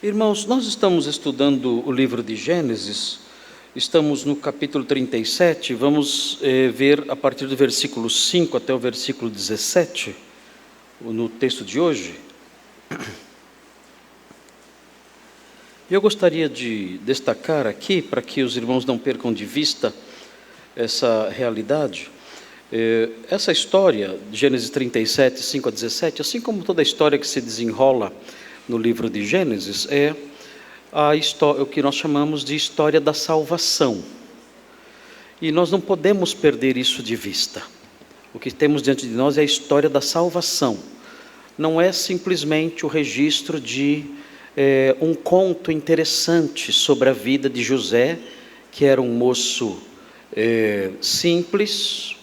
Irmãos, nós estamos estudando o livro de Gênesis, estamos no capítulo 37, vamos ver a partir do versículo 5 até o versículo 17, no texto de hoje. Eu gostaria de destacar aqui, para que os irmãos não percam de vista essa realidade, essa história de Gênesis 37, 5 a 17, assim como toda a história que se desenrola no livro de Gênesis, é a história, o que nós chamamos de história da salvação. E nós não podemos perder isso de vista. O que temos diante de nós é a história da salvação. Não é simplesmente o registro de um conto interessante sobre a vida de José, que era um moço simples,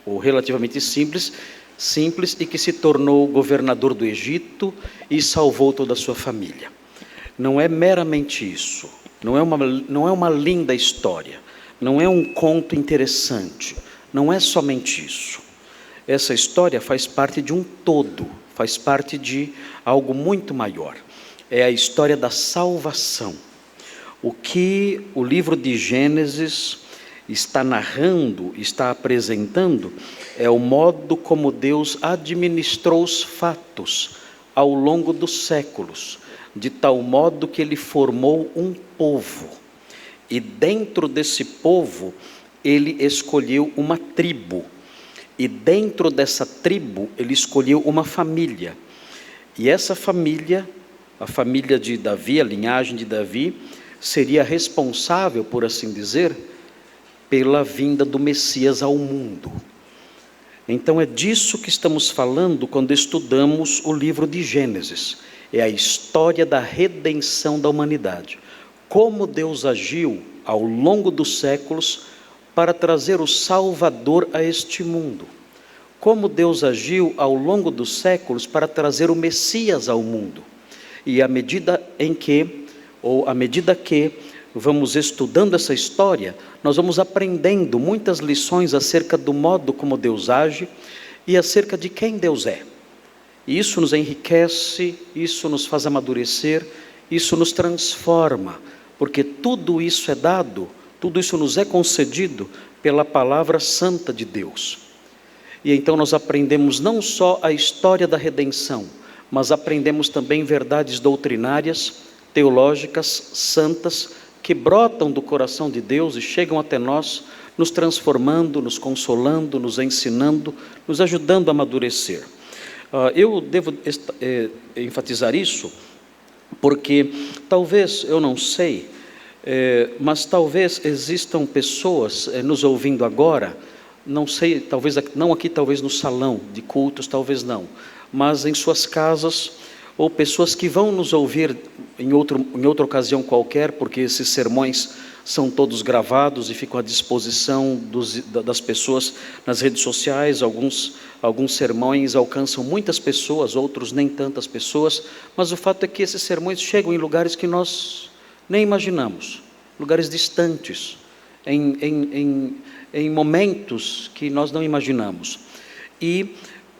ou relativamente simples, e que se tornou governador do Egito e salvou toda a sua família. Não é meramente isso, não é uma linda história, não é um conto interessante, não é somente isso. Essa história faz parte de um todo, faz parte de algo muito maior. É a história da salvação. O que o livro de Gênesis está narrando, está apresentando, é o modo como Deus administrou os fatos ao longo dos séculos, de tal modo que Ele formou um povo, e dentro desse povo, Ele escolheu uma tribo, e dentro dessa tribo, Ele escolheu uma família, e essa família, a família de Davi, a linhagem de Davi, seria responsável, por assim dizer, pela vinda do Messias ao mundo. Então é disso que estamos falando quando estudamos o livro de Gênesis. É a história da redenção da humanidade. Como Deus agiu ao longo dos séculos para trazer o Salvador a este mundo. Como Deus agiu ao longo dos séculos para trazer o Messias ao mundo. E à medida que vamos estudando essa história, nós vamos aprendendo muitas lições acerca do modo como Deus age e acerca de quem Deus é. E isso nos enriquece, isso nos faz amadurecer, isso nos transforma, porque tudo isso é dado, tudo isso nos é concedido pela palavra santa de Deus. E então nós aprendemos não só a história da redenção, mas aprendemos também verdades doutrinárias, teológicas, santas, que brotam do coração de Deus e chegam até nós, nos transformando, nos consolando, nos ensinando, nos ajudando a amadurecer. Eu devo enfatizar isso, porque talvez, eu não sei, mas talvez existam pessoas nos ouvindo agora, não sei, talvez não aqui, talvez no salão de cultos, talvez não, mas em suas casas, ou pessoas que vão nos ouvir em outra ocasião qualquer, porque esses sermões são todos gravados e ficam à disposição das pessoas nas redes sociais. Alguns sermões alcançam muitas pessoas, outros nem tantas pessoas, mas o fato é que esses sermões chegam em lugares que nós nem imaginamos, lugares distantes, em momentos que nós não imaginamos. E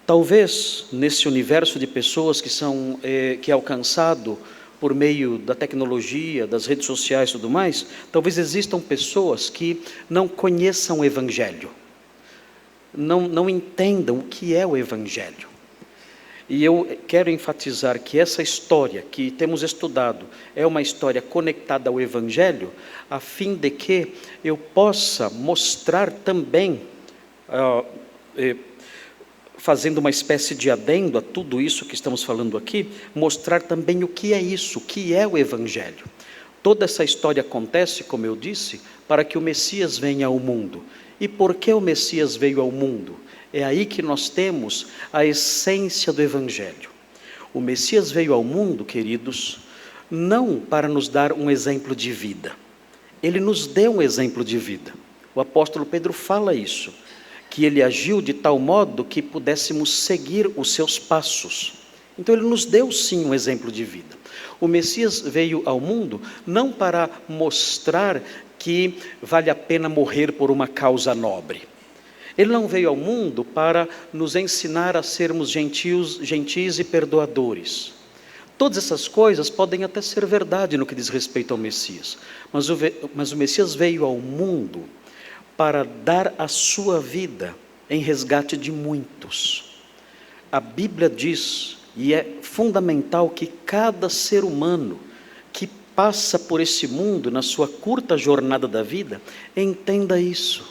talvez nesse universo de pessoas que é alcançado por meio da tecnologia, das redes sociais e tudo mais, talvez existam pessoas que não conheçam o Evangelho, não entendam o que é o Evangelho. E eu quero enfatizar que essa história que temos estudado é uma história conectada ao Evangelho, a fim de que eu possa mostrar também, fazendo uma espécie de adendo a tudo isso que estamos falando aqui, mostrar também o que é isso, o que é o Evangelho. Toda essa história acontece, como eu disse, para que o Messias venha ao mundo. E por que o Messias veio ao mundo? É aí que nós temos a essência do Evangelho. O Messias veio ao mundo, queridos, não para nos dar um exemplo de vida. Ele nos deu um exemplo de vida. O apóstolo Pedro fala isso, que ele agiu de tal modo que pudéssemos seguir os seus passos. Então ele nos deu sim um exemplo de vida. O Messias veio ao mundo não para mostrar que vale a pena morrer por uma causa nobre. Ele não veio ao mundo para nos ensinar a sermos gentis e perdoadores. Todas essas coisas podem até ser verdade no que diz respeito ao Messias, mas o Messias veio ao mundo para dar a sua vida em resgate de muitos. A Bíblia diz, e é fundamental que cada ser humano que passa por esse mundo, na sua curta jornada da vida, entenda isso.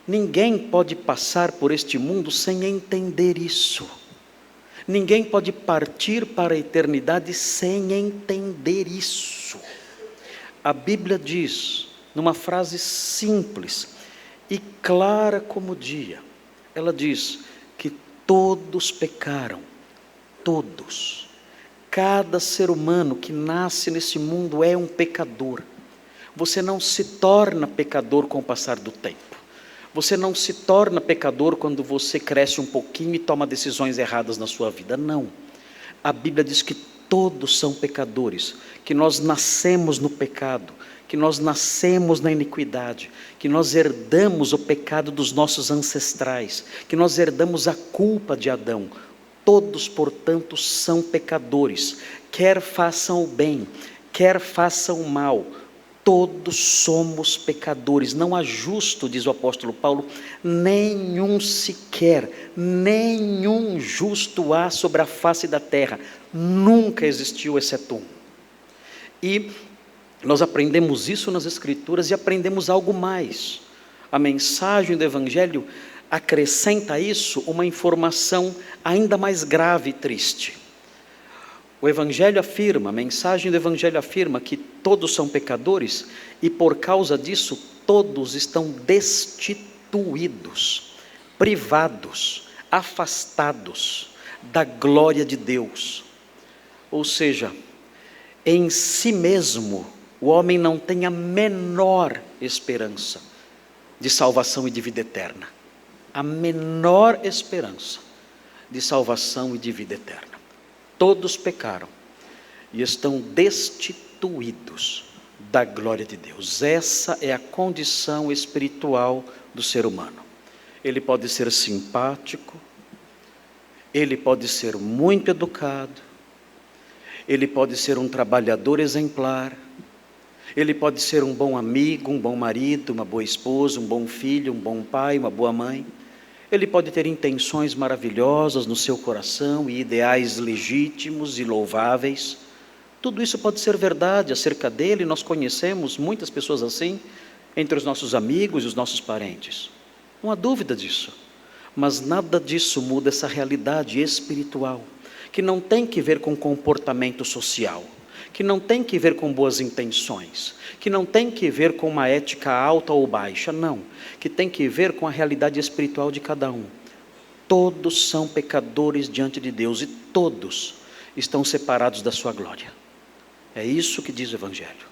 Ninguém pode passar por este mundo sem entender isso. Ninguém pode partir para a eternidade sem entender isso. A Bíblia diz, numa frase simples e clara como o dia, ela diz que todos pecaram, todos. Cada ser humano que nasce nesse mundo é um pecador. Você não se torna pecador com o passar do tempo. Você não se torna pecador quando você cresce um pouquinho e toma decisões erradas na sua vida. Não. A Bíblia diz que todos são pecadores, que nós nascemos no pecado, que nós nascemos na iniquidade, que nós herdamos o pecado dos nossos ancestrais, que nós herdamos a culpa de Adão. Todos, portanto, são pecadores, quer façam o bem, quer façam o mal. Todos somos pecadores, não há justo, diz o apóstolo Paulo, nenhum sequer, nenhum justo há sobre a face da terra, nunca existiu exceto um. E nós aprendemos isso nas Escrituras e aprendemos algo mais. A mensagem do Evangelho acrescenta a isso uma informação ainda mais grave e triste. O Evangelho afirma, a mensagem do Evangelho afirma que todos são pecadores e por causa disso todos estão destituídos, privados, afastados da glória de Deus. Ou seja, em si mesmo o homem não tem a menor esperança de salvação e de vida eterna. A menor esperança de salvação e de vida eterna. Todos pecaram e estão destituídos da glória de Deus. Essa é a condição espiritual do ser humano. Ele pode ser simpático, ele pode ser muito educado, ele pode ser um trabalhador exemplar, ele pode ser um bom amigo, um bom marido, uma boa esposa, um bom filho, um bom pai, uma boa mãe. Ele pode ter intenções maravilhosas no seu coração e ideais legítimos e louváveis. Tudo isso pode ser verdade acerca dele. Nós conhecemos muitas pessoas assim, entre os nossos amigos e os nossos parentes. Não há dúvida disso. Mas nada disso muda essa realidade espiritual, que não tem que ver com comportamento social, que não tem que ver com boas intenções, que não tem que ver com uma ética alta ou baixa, não, que tem que ver com a realidade espiritual de cada um. Todos são pecadores diante de Deus e todos estão separados da sua glória. É isso que diz o Evangelho.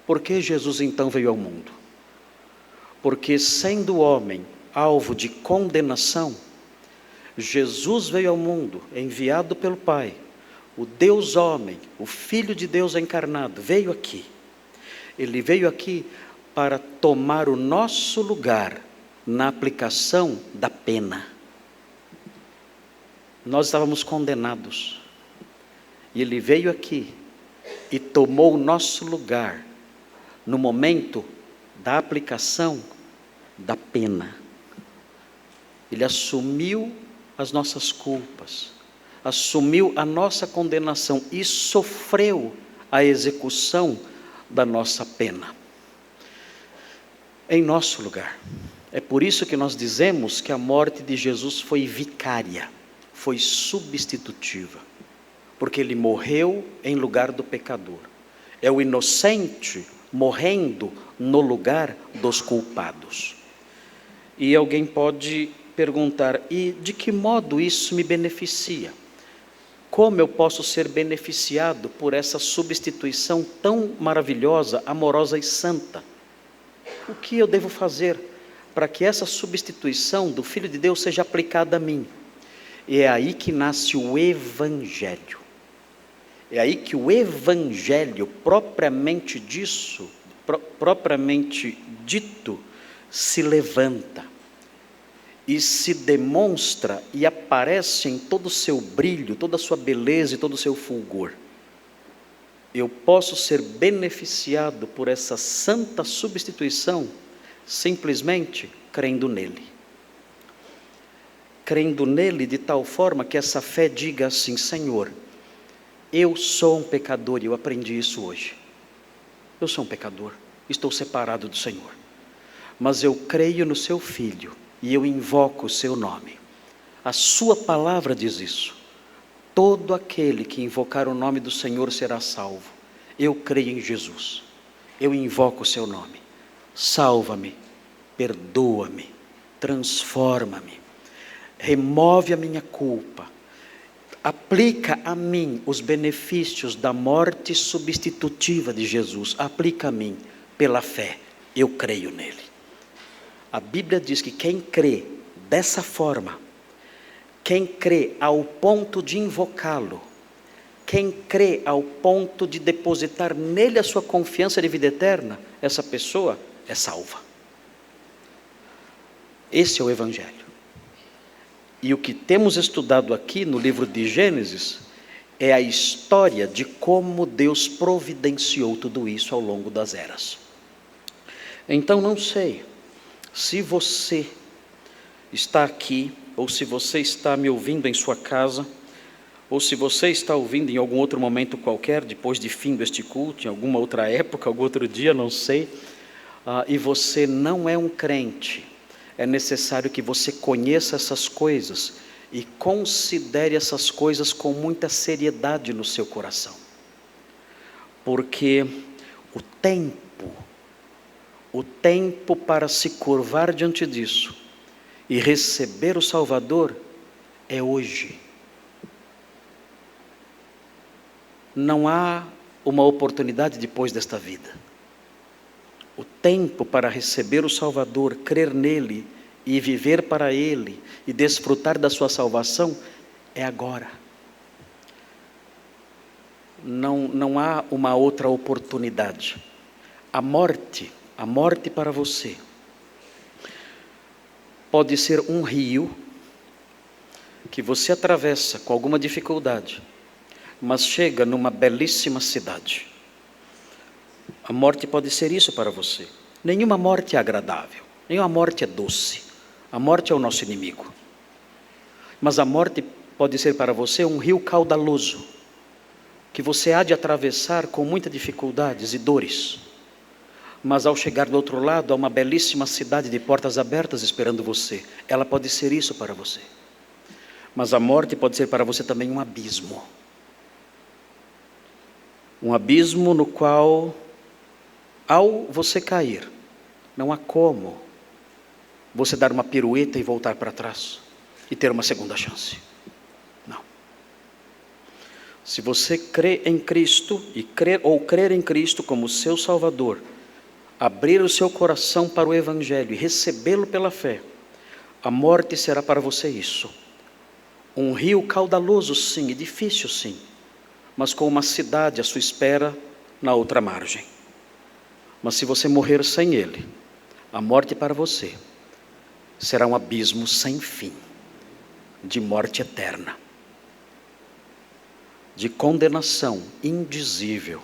Por que Jesus então veio ao mundo? Porque sendo homem alvo de condenação, Jesus veio ao mundo enviado pelo Pai. O Deus homem, o Filho de Deus encarnado, veio aqui. Ele veio aqui para tomar o nosso lugar na aplicação da pena. Nós estávamos condenados. E ele veio aqui e tomou o nosso lugar no momento da aplicação da pena. Ele assumiu as nossas culpas, assumiu a nossa condenação e sofreu a execução da nossa pena em nosso lugar. É por isso que nós dizemos que a morte de Jesus foi vicária, foi substitutiva, porque ele morreu em lugar do pecador. É o inocente morrendo no lugar dos culpados. E alguém pode perguntar: e de que modo isso me beneficia? Como eu posso ser beneficiado por essa substituição tão maravilhosa, amorosa e santa? O que eu devo fazer para que essa substituição do Filho de Deus seja aplicada a mim? E é aí que nasce o Evangelho. É aí que o Evangelho propriamente dito se levanta. e se demonstra e aparece em todo o seu brilho, toda a sua beleza e todo o seu fulgor. Eu posso ser beneficiado por essa santa substituição simplesmente crendo nele. Crendo nele de tal forma que essa fé diga assim: Senhor, eu sou um pecador e eu aprendi isso hoje. Eu sou um pecador, estou separado do Senhor, mas eu creio no seu Filho e eu invoco o seu nome. A sua palavra diz isso: todo aquele que invocar o nome do Senhor será salvo. Eu creio em Jesus, eu invoco o seu nome. Salva-me, perdoa-me, transforma-me, remove a minha culpa, aplica a mim os benefícios da morte substitutiva de Jesus, aplica a mim pela fé, eu creio nele. A Bíblia diz que quem crê dessa forma, quem crê ao ponto de invocá-lo, quem crê ao ponto de depositar nele a sua confiança de vida eterna, essa pessoa é salva. Esse é o Evangelho. E o que temos estudado aqui no livro de Gênesis é a história de como Deus providenciou tudo isso ao longo das eras. Então não sei se você está aqui, ou se você está me ouvindo em sua casa, ou se você está ouvindo em algum outro momento qualquer, depois de fim deste culto, em alguma outra época, algum outro dia, não sei, e você não é um crente. É necessário que você conheça essas coisas e considere essas coisas com muita seriedade no seu coração. Porque o tempo para se curvar diante disso e receber o Salvador é hoje. Não há uma oportunidade depois desta vida. O tempo para receber o Salvador, crer nele e viver para ele e desfrutar da sua salvação é agora. Não há uma outra oportunidade. A morte para você pode ser um rio que você atravessa com alguma dificuldade, mas chega numa belíssima cidade. A morte pode ser isso para você. Nenhuma morte é agradável, nenhuma morte é doce. A morte é o nosso inimigo. Mas a morte pode ser para você um rio caudaloso, que você há de atravessar com muitas dificuldades e dores. Mas ao chegar do outro lado, há uma belíssima cidade de portas abertas esperando você. Ela pode ser isso para você. Mas a morte pode ser para você também um abismo. Um abismo no qual, ao você cair, não há como você dar uma pirueta e voltar para trás e ter uma segunda chance. Não. Se você crê em Cristo e crer em Cristo como seu Salvador, abrir o seu coração para o Evangelho e recebê-lo pela fé, a morte será para você isso. Um rio caudaloso, sim, e difícil, sim, mas com uma cidade à sua espera na outra margem. Mas se você morrer sem ele, a morte para você será um abismo sem fim, de morte eterna, de condenação indizível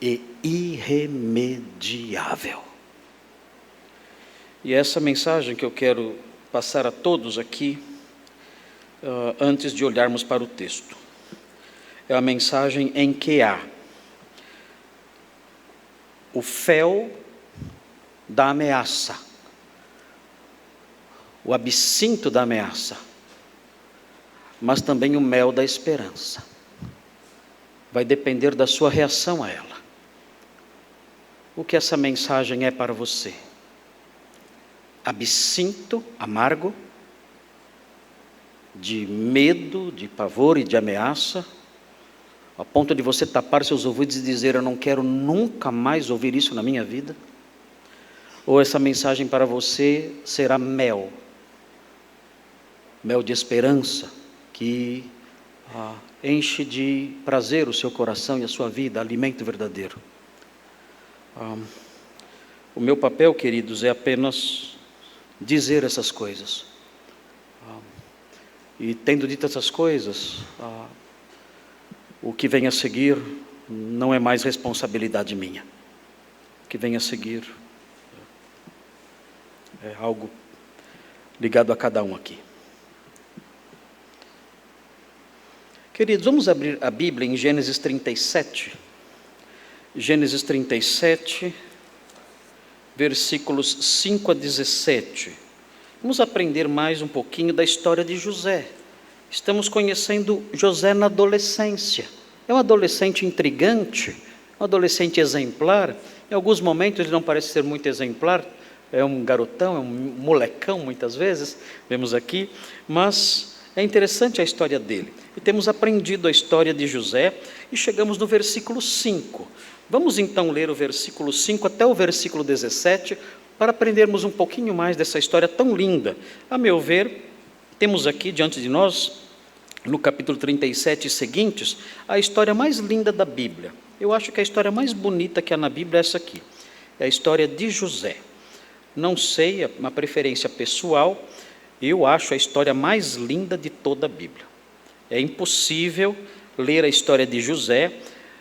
e irremediável. E essa mensagem que eu quero passar a todos aqui, antes de olharmos para o texto, é uma mensagem em que há o fel da ameaça, o absinto da ameaça, mas também o mel da esperança. Vai depender da sua reação a ela. O que essa mensagem é para você? Absinto amargo, de medo, de pavor e de ameaça, a ponto de você tapar seus ouvidos e dizer: eu não quero nunca mais ouvir isso na minha vida? Ou essa mensagem para você será mel de esperança, que enche de prazer o seu coração e a sua vida, alimento verdadeiro? O meu papel, queridos, é apenas dizer essas coisas, E tendo dito essas coisas, o que vem a seguir não é mais responsabilidade minha. O que vem a seguir é algo ligado a cada um aqui. Queridos, vamos abrir a Bíblia em Gênesis 37. Gênesis 37, versículos 5 a 17. Vamos aprender mais um pouquinho da história de José. Estamos conhecendo José na adolescência. É um adolescente intrigante, um adolescente exemplar. Em alguns momentos ele não parece ser muito exemplar, é um garotão, é um molecão muitas vezes, vemos aqui, mas é interessante a história dele. E temos aprendido a história de José e chegamos no versículo 5. Vamos então ler o versículo 5 até o versículo 17, para aprendermos um pouquinho mais dessa história tão linda. A meu ver, temos aqui diante de nós, no capítulo 37 e seguintes, a história mais linda da Bíblia. Eu acho que a história mais bonita que há na Bíblia é essa aqui. É a história de José. Não sei, é uma preferência pessoal, eu acho a história mais linda de toda a Bíblia. É impossível ler a história de José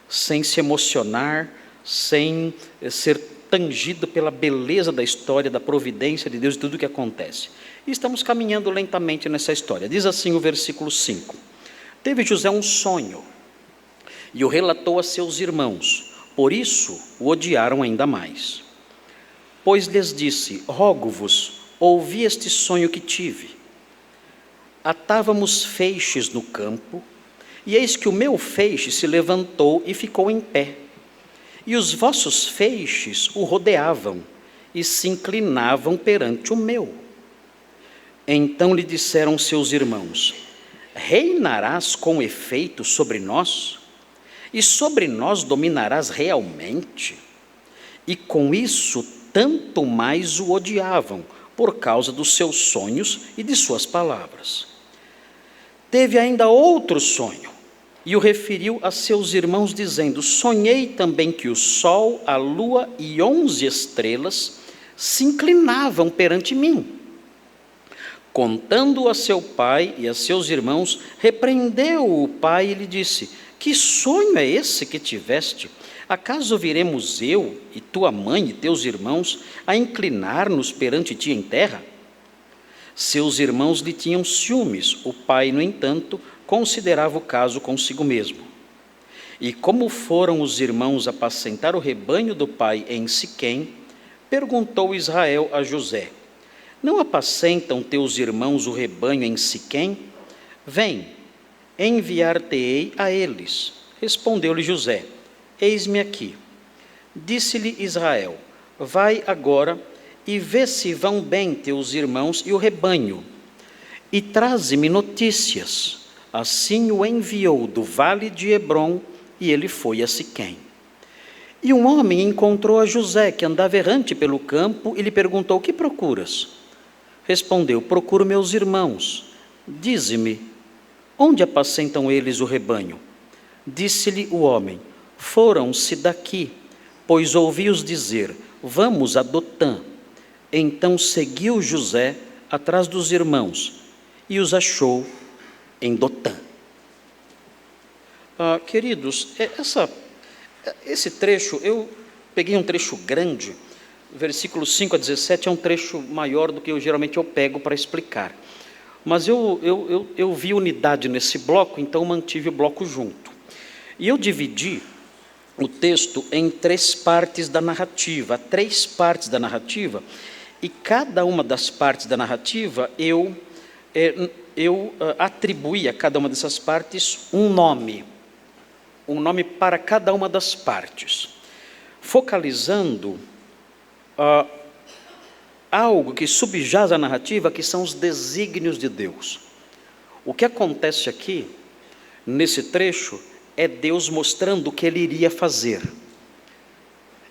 sem se emocionar, sem ser tangido pela beleza da história, da providência de Deus e tudo o que acontece. E estamos caminhando lentamente nessa história. Diz assim o versículo 5. Teve José um sonho e o relatou a seus irmãos, por isso o odiaram ainda mais. Pois lhes disse: rogo-vos, ouvi este sonho que tive. Atávamos feixes no campo, e eis que o meu feixe se levantou e ficou em pé. E os vossos feixes o rodeavam e se inclinavam perante o meu. Então lhe disseram seus irmãos: reinarás com efeito sobre nós? E sobre nós dominarás realmente? E com isso tanto mais o odiavam, por causa dos seus sonhos e de suas palavras. Teve ainda outro sonho, e o referiu a seus irmãos, dizendo: sonhei também que o sol, a lua e 11 estrelas se inclinavam perante mim. Contando-o a seu pai e a seus irmãos, repreendeu o pai e lhe disse: que sonho é esse que tiveste? Acaso viremos eu e tua mãe e teus irmãos a inclinar-nos perante ti em terra? Seus irmãos lhe tinham ciúmes, o pai, no entanto, considerava o caso consigo mesmo. E como foram os irmãos apacentar o rebanho do pai em Siquém, perguntou Israel a José: não apacentam teus irmãos o rebanho em Siquém? Vem, enviar-te-ei a eles. Respondeu-lhe José: eis-me aqui. Disse-lhe Israel: vai agora e vê se vão bem teus irmãos e o rebanho, e traze-me notícias. Assim o enviou do vale de Hebrom, e ele foi a Siquém. E um homem encontrou a José, que andava errante pelo campo, e lhe perguntou: que procuras? Respondeu: procuro meus irmãos. Dize-me, onde apacentam eles o rebanho? Disse-lhe o homem: foram-se daqui, pois ouvi-os dizer: vamos a Dotã. Então seguiu José atrás dos irmãos e os achou em Dotã. Queridos, esse trecho, eu peguei um trecho grande, versículos 5 a 17 é um trecho maior do que geralmente eu pego para explicar. Mas eu vi unidade nesse bloco, então mantive o bloco junto. E eu dividi o texto em 3 partes da narrativa, 3 partes da narrativa, e cada uma das partes da narrativa eu atribuí a cada uma dessas partes um nome para cada uma das partes, focalizando algo que subjaz a narrativa, que são os desígnios de Deus. O que acontece aqui, nesse trecho, é Deus mostrando o que Ele iria fazer.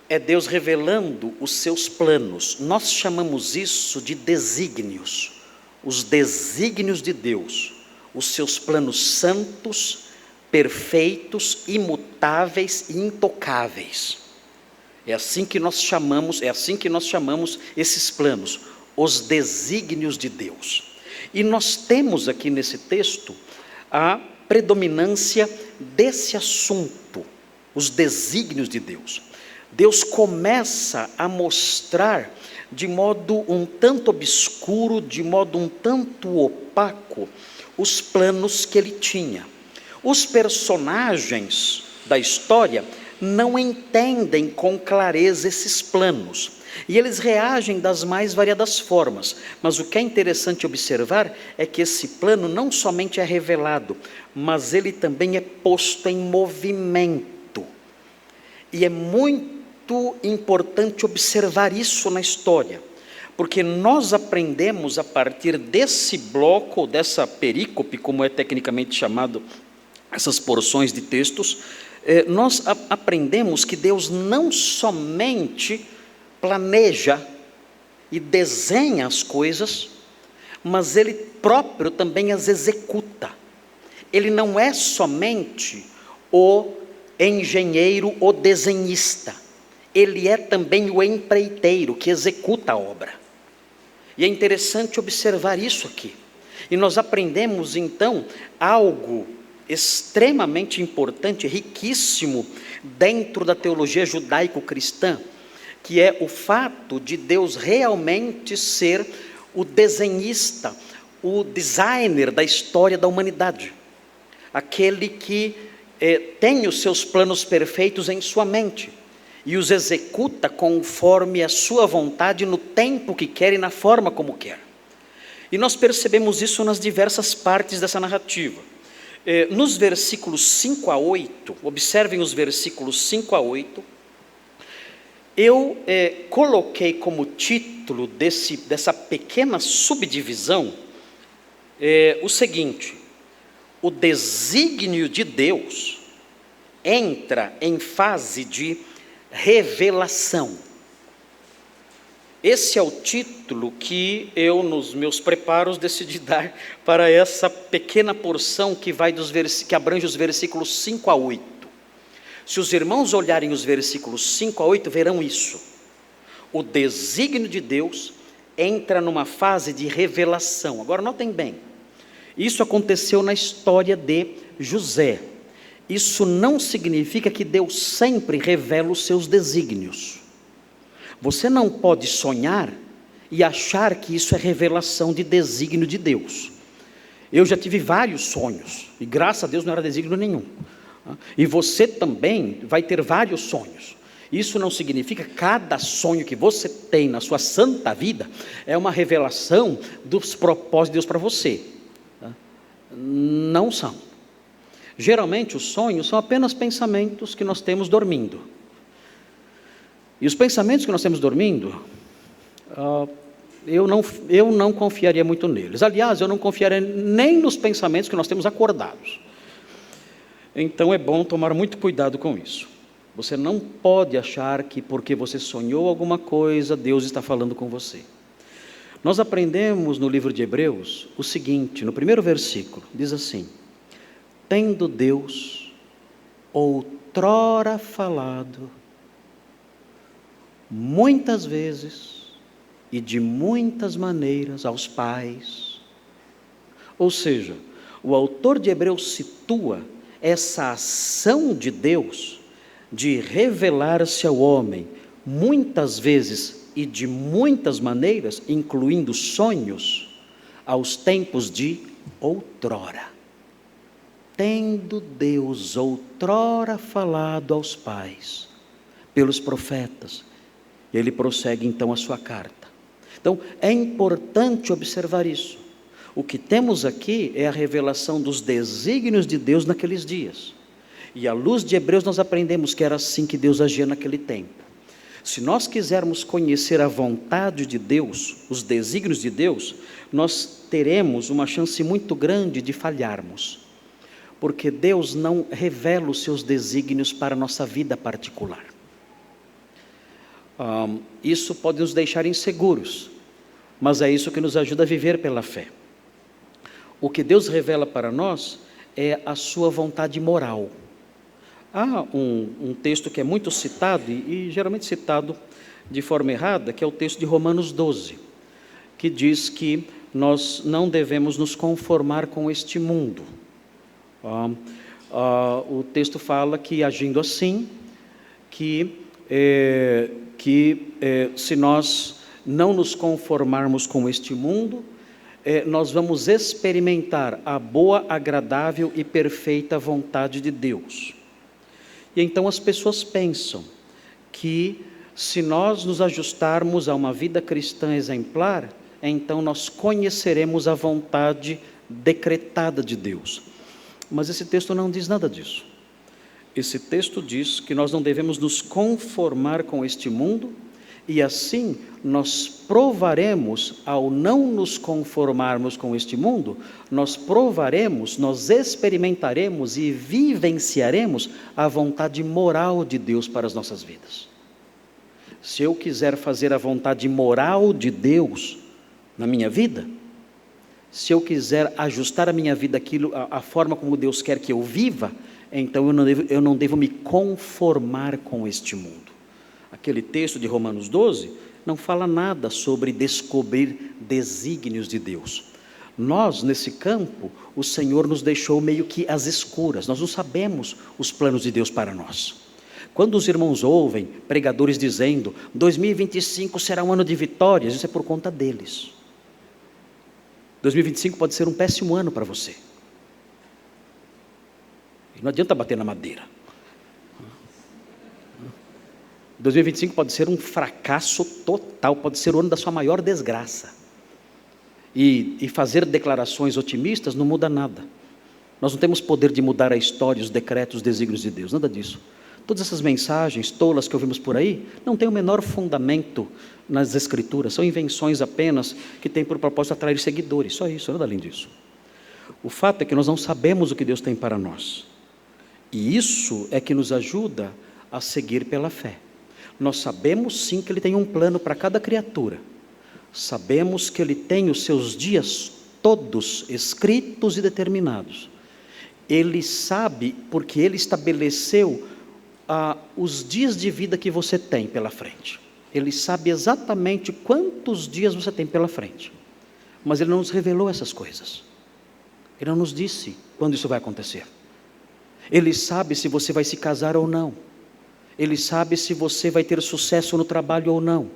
É Deus revelando os seus planos. Nós chamamos isso de desígnios. Os desígnios de Deus, os seus planos santos, perfeitos, imutáveis e intocáveis. É assim que nós chamamos esses planos, os desígnios de Deus. E nós temos aqui nesse texto a predominância desse assunto, os desígnios de Deus. Deus começa a mostrar de modo um tanto obscuro, de modo um tanto opaco, os planos que ele tinha. Os personagens da história não entendem com clareza esses planos, e eles reagem das mais variadas formas, mas o que é interessante observar é que esse plano não somente é revelado, mas ele também é posto em movimento, e é muito importante observar isso na história, porque nós aprendemos a partir desse bloco, dessa perícope, como é tecnicamente chamado, essas porções de textos, nós aprendemos que Deus não somente planeja e desenha as coisas, mas Ele próprio também as executa. Ele não é somente o engenheiro, o desenhista, Ele é também o empreiteiro que executa a obra. E é interessante observar isso aqui. E nós aprendemos então algo extremamente importante, riquíssimo, dentro da teologia judaico-cristã, que é o fato de Deus realmente ser o desenhista, o designer da história da humanidade, aquele que tem os seus planos perfeitos em sua mente, e os executa conforme a sua vontade, no tempo que quer e na forma como quer. E nós percebemos isso nas diversas partes dessa narrativa. Nos versículos 5 a 8, observem os versículos 5 a 8, eu coloquei como título dessa pequena subdivisão o seguinte: o desígnio de Deus entra em fase de revelação. Esse é o título que eu, nos meus preparos, decidi dar para essa pequena porção que abrange os versículos 5 a 8. Se os irmãos olharem os versículos 5 a 8, verão isso. O desígnio de Deus entra numa fase de revelação. Agora notem bem, isso aconteceu na história de José. Isso não significa que Deus sempre revela os seus desígnios. Você não pode sonhar e achar que isso é revelação de desígnio de Deus. Eu já tive vários sonhos, e graças a Deus não era desígnio nenhum. E você também vai ter vários sonhos. Isso não significa que cada sonho que você tem na sua santa vida é uma revelação dos propósitos de Deus para você. Não são. Geralmente os sonhos são apenas pensamentos que nós temos dormindo. E os pensamentos que nós temos dormindo, eu não confiaria muito neles. Aliás, eu não confiaria nem nos pensamentos que nós temos acordados. Então é bom tomar muito cuidado com isso. Você não pode achar que porque você sonhou alguma coisa, Deus está falando com você. Nós aprendemos no livro de Hebreus o seguinte, no primeiro versículo, diz assim: tendo Deus outrora falado, muitas vezes e de muitas maneiras aos pais. Ou seja, o autor de Hebreus situa essa ação de Deus de revelar-se ao homem, muitas vezes e de muitas maneiras, incluindo sonhos, aos tempos de outrora. Tendo Deus outrora falado aos pais, pelos profetas, ele prossegue então a sua carta. Então é importante observar isso. O que temos aqui é a revelação dos desígnios de Deus naqueles dias. E à luz de Hebreus nós aprendemos que era assim que Deus agia naquele tempo. Se nós quisermos conhecer a vontade de Deus, os desígnios de Deus, nós teremos uma chance muito grande de falharmos. Porque Deus não revela os seus desígnios para a nossa vida particular. Isso pode nos deixar inseguros, mas é isso que nos ajuda a viver pela fé. O que Deus revela para nós é a sua vontade moral. Há um texto que é muito citado, e geralmente citado de forma errada, que é o texto de Romanos 12, que diz que nós não devemos nos conformar com este mundo. O texto fala que, agindo assim, se nós não nos conformarmos com este mundo, nós vamos experimentar a boa, agradável e perfeita vontade de Deus. E então as pessoas pensam que, se nós nos ajustarmos a uma vida cristã exemplar, então nós conheceremos a vontade decretada de Deus. Mas esse texto não diz nada disso. Esse texto diz que nós não devemos nos conformar com este mundo, e assim nós provaremos, ao não nos conformarmos com este mundo, nós provaremos, nós experimentaremos e vivenciaremos a vontade moral de Deus para as nossas vidas. Se eu quiser fazer a vontade moral de Deus na minha vida, se eu quiser ajustar a minha vida à forma como Deus quer que eu viva, então eu não devo me conformar com este mundo. Aquele texto de Romanos 12 não fala nada sobre descobrir desígnios de Deus. Nós, nesse campo, o Senhor nos deixou meio que às escuras. Nós não sabemos os planos de Deus para nós. Quando os irmãos ouvem pregadores dizendo 2025 será um ano de vitórias, isso é por conta deles. 2025 pode ser um péssimo ano para você. E não adianta bater na madeira. 2025 pode ser um fracasso total, pode ser o ano da sua maior desgraça. E fazer declarações otimistas não muda nada. Nós não temos poder de mudar a história, os decretos, os desígnios de Deus, nada disso. Todas essas mensagens tolas que ouvimos por aí não têm o menor fundamento nas Escrituras, são invenções apenas que têm por propósito atrair seguidores, só isso, nada além disso. O fato é que nós não sabemos o que Deus tem para nós, e isso é que nos ajuda a seguir pela fé. Nós sabemos sim que Ele tem um plano para cada criatura, sabemos que Ele tem os seus dias todos escritos e determinados. Ele sabe porque Ele estabeleceu os dias de vida que você tem pela frente. Ele sabe exatamente quantos dias você tem pela frente, mas Ele não nos revelou essas coisas. Ele não nos disse quando isso vai acontecer. Ele sabe se você vai se casar ou não. Ele sabe se você vai ter sucesso no trabalho ou não.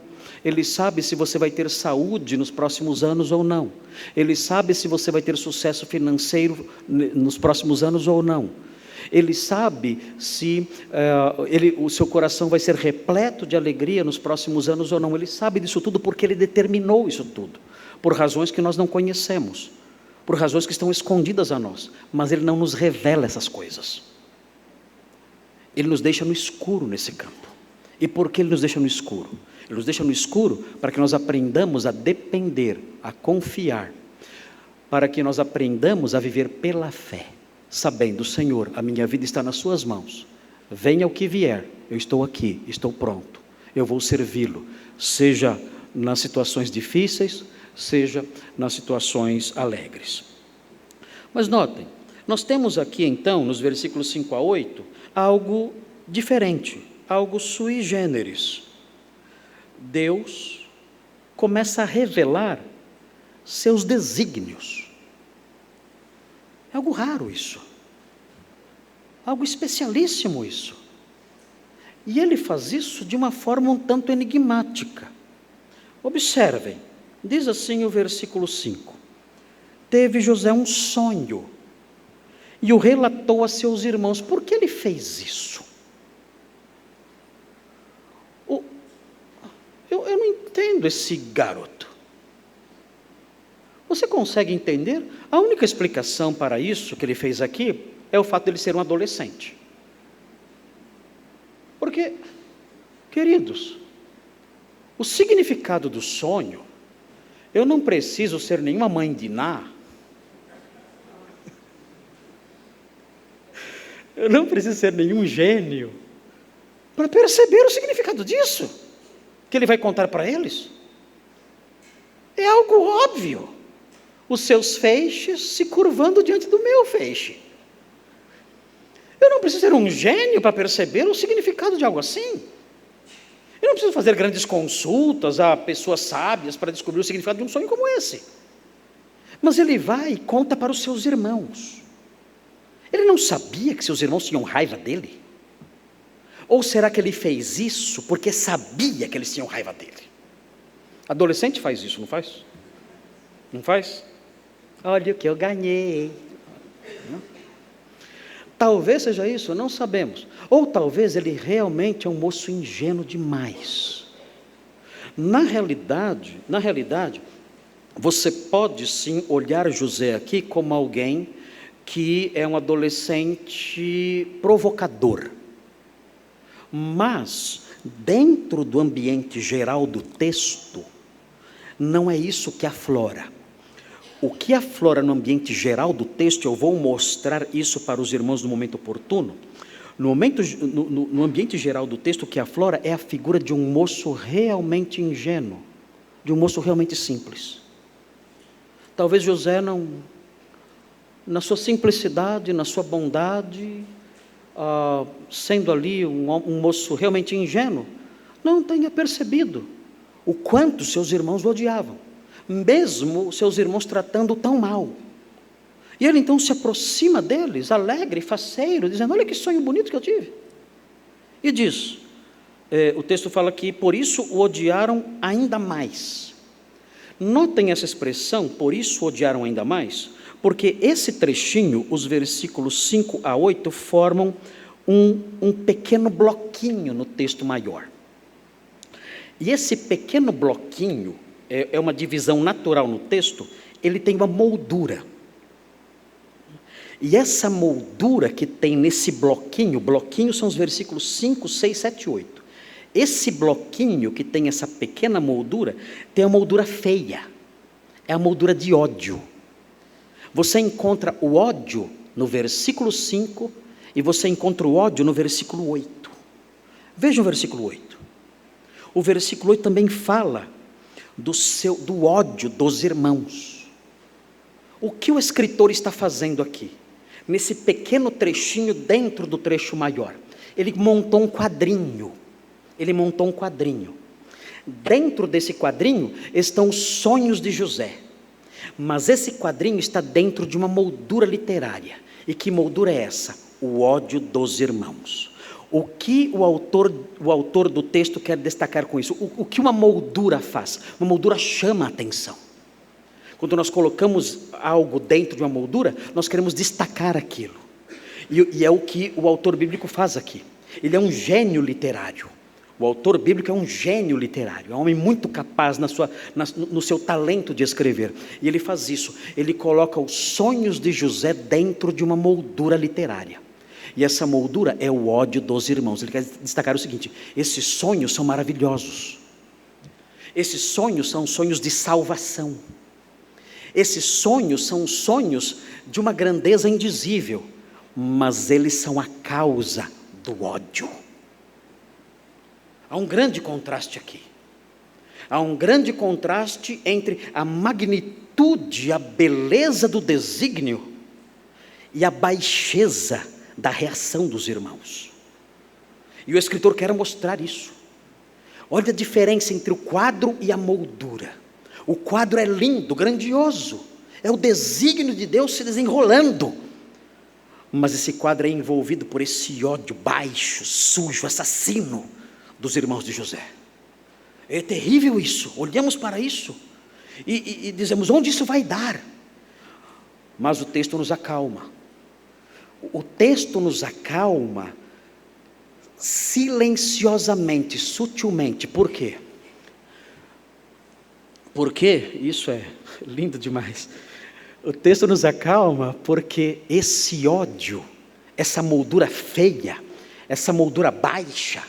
Ele sabe se você vai ter saúde nos próximos anos ou não. Ele sabe se você vai ter sucesso financeiro nos próximos anos ou não. Ele sabe se o seu coração vai ser repleto de alegria nos próximos anos ou não. Ele sabe disso tudo porque Ele determinou isso tudo, por razões que nós não conhecemos, por razões que estão escondidas a nós, mas Ele não nos revela essas coisas. Ele nos deixa no escuro nesse campo. E por que Ele nos deixa no escuro? Ele nos deixa no escuro para que nós aprendamos a depender, a confiar, para que nós aprendamos a viver pela fé, sabendo: Senhor, a minha vida está nas Suas mãos, venha o que vier, eu estou aqui, estou pronto, eu vou servi-lo, seja nas situações difíceis, seja nas situações alegres. Mas notem, nós temos aqui então, nos versículos 5 a 8, algo diferente, algo sui generis. Deus começa a revelar seus desígnios. É algo raro isso, algo especialíssimo isso. E Ele faz isso de uma forma um tanto enigmática. Observem, diz assim o versículo 5: teve José um sonho e o relatou a seus irmãos. Por que ele fez isso? Eu não entendo esse garoto. Você consegue entender? A única explicação para isso que ele fez aqui é o fato de ele ser um adolescente. Porque, queridos, o significado do sonho, eu não preciso ser nenhuma mãe de Ná, eu não preciso ser nenhum gênio para perceber o significado disso que ele vai contar para eles. É algo óbvio. Os seus feixes se curvando diante do meu feixe. Eu não preciso ser um gênio para perceber o significado de algo assim. Eu não preciso fazer grandes consultas a pessoas sábias para descobrir o significado de um sonho como esse. Mas ele vai e conta para os seus irmãos. Ele não sabia que seus irmãos tinham raiva dele? Ou será que ele fez isso porque sabia que eles tinham raiva dele? Adolescente faz isso, não faz? Não faz? Olha o que eu ganhei. Não? Talvez seja isso, não sabemos. Ou talvez ele realmente é um moço ingênuo demais. Na realidade, você pode sim olhar José aqui como alguém que é um adolescente provocador. Mas, dentro do ambiente geral do texto, não é isso que aflora. O que aflora no ambiente geral do texto, eu vou mostrar isso para os irmãos no momento oportuno. No ambiente geral do texto, o que aflora é a figura de um moço realmente ingênuo, de um moço realmente simples. Talvez José não, na sua simplicidade, na sua bondade, sendo ali um moço realmente ingênuo, não tenha percebido o quanto seus irmãos o odiavam, mesmo seus irmãos tratando-o tão mal. E ele então se aproxima deles, alegre, faceiro, dizendo: olha que sonho bonito que eu tive. E diz, o texto fala que por isso o odiaram ainda mais. Notem essa expressão, por isso o odiaram ainda mais, porque esse trechinho, os versículos 5 a 8, formam um pequeno bloquinho no texto maior. E esse pequeno bloquinho, é uma divisão natural no texto, ele tem uma moldura. E essa moldura que tem nesse bloquinho são os versículos 5, 6, 7 e 8. Esse bloquinho que tem essa pequena moldura, tem uma moldura feia, é a moldura de ódio. Você encontra o ódio no versículo 5 e você encontra o ódio no versículo 8. Veja o versículo 8. O versículo 8 também fala do ódio dos irmãos. O que o escritor está fazendo aqui? Nesse pequeno trechinho dentro do trecho maior, ele montou um quadrinho. Dentro desse quadrinho estão os sonhos de José. Mas esse quadrinho está dentro de uma moldura literária. E que moldura é essa? O ódio dos irmãos. O que o autor do texto quer destacar com isso? O que uma moldura faz? Uma moldura chama a atenção. Quando nós colocamos algo dentro de uma moldura, nós queremos destacar aquilo. E é o que o autor bíblico faz aqui. Ele é um gênio literário. O autor bíblico é um gênio literário, é um homem muito capaz no seu talento de escrever. E ele faz isso, ele coloca os sonhos de José dentro de uma moldura literária. E essa moldura é o ódio dos irmãos. Ele quer destacar o seguinte: esses sonhos são maravilhosos. Esses sonhos são sonhos de salvação. Esses sonhos são sonhos de uma grandeza indizível, mas eles são a causa do ódio. Há um grande contraste aqui. Há um grande contraste entre a magnitude, a beleza do desígnio e a baixeza da reação dos irmãos. E o escritor quer mostrar isso. Olha a diferença entre o quadro e a moldura. O quadro é lindo, grandioso. É o desígnio de Deus se desenrolando. Mas esse quadro é envolvido por esse ódio baixo, sujo, assassino dos irmãos de José. É terrível isso. Olhamos para isso e dizemos: onde isso vai dar? Mas o texto nos acalma. O texto nos acalma silenciosamente, sutilmente. Por quê? Porque isso é lindo demais. O texto nos acalma porque esse ódio, essa moldura feia, essa moldura baixa,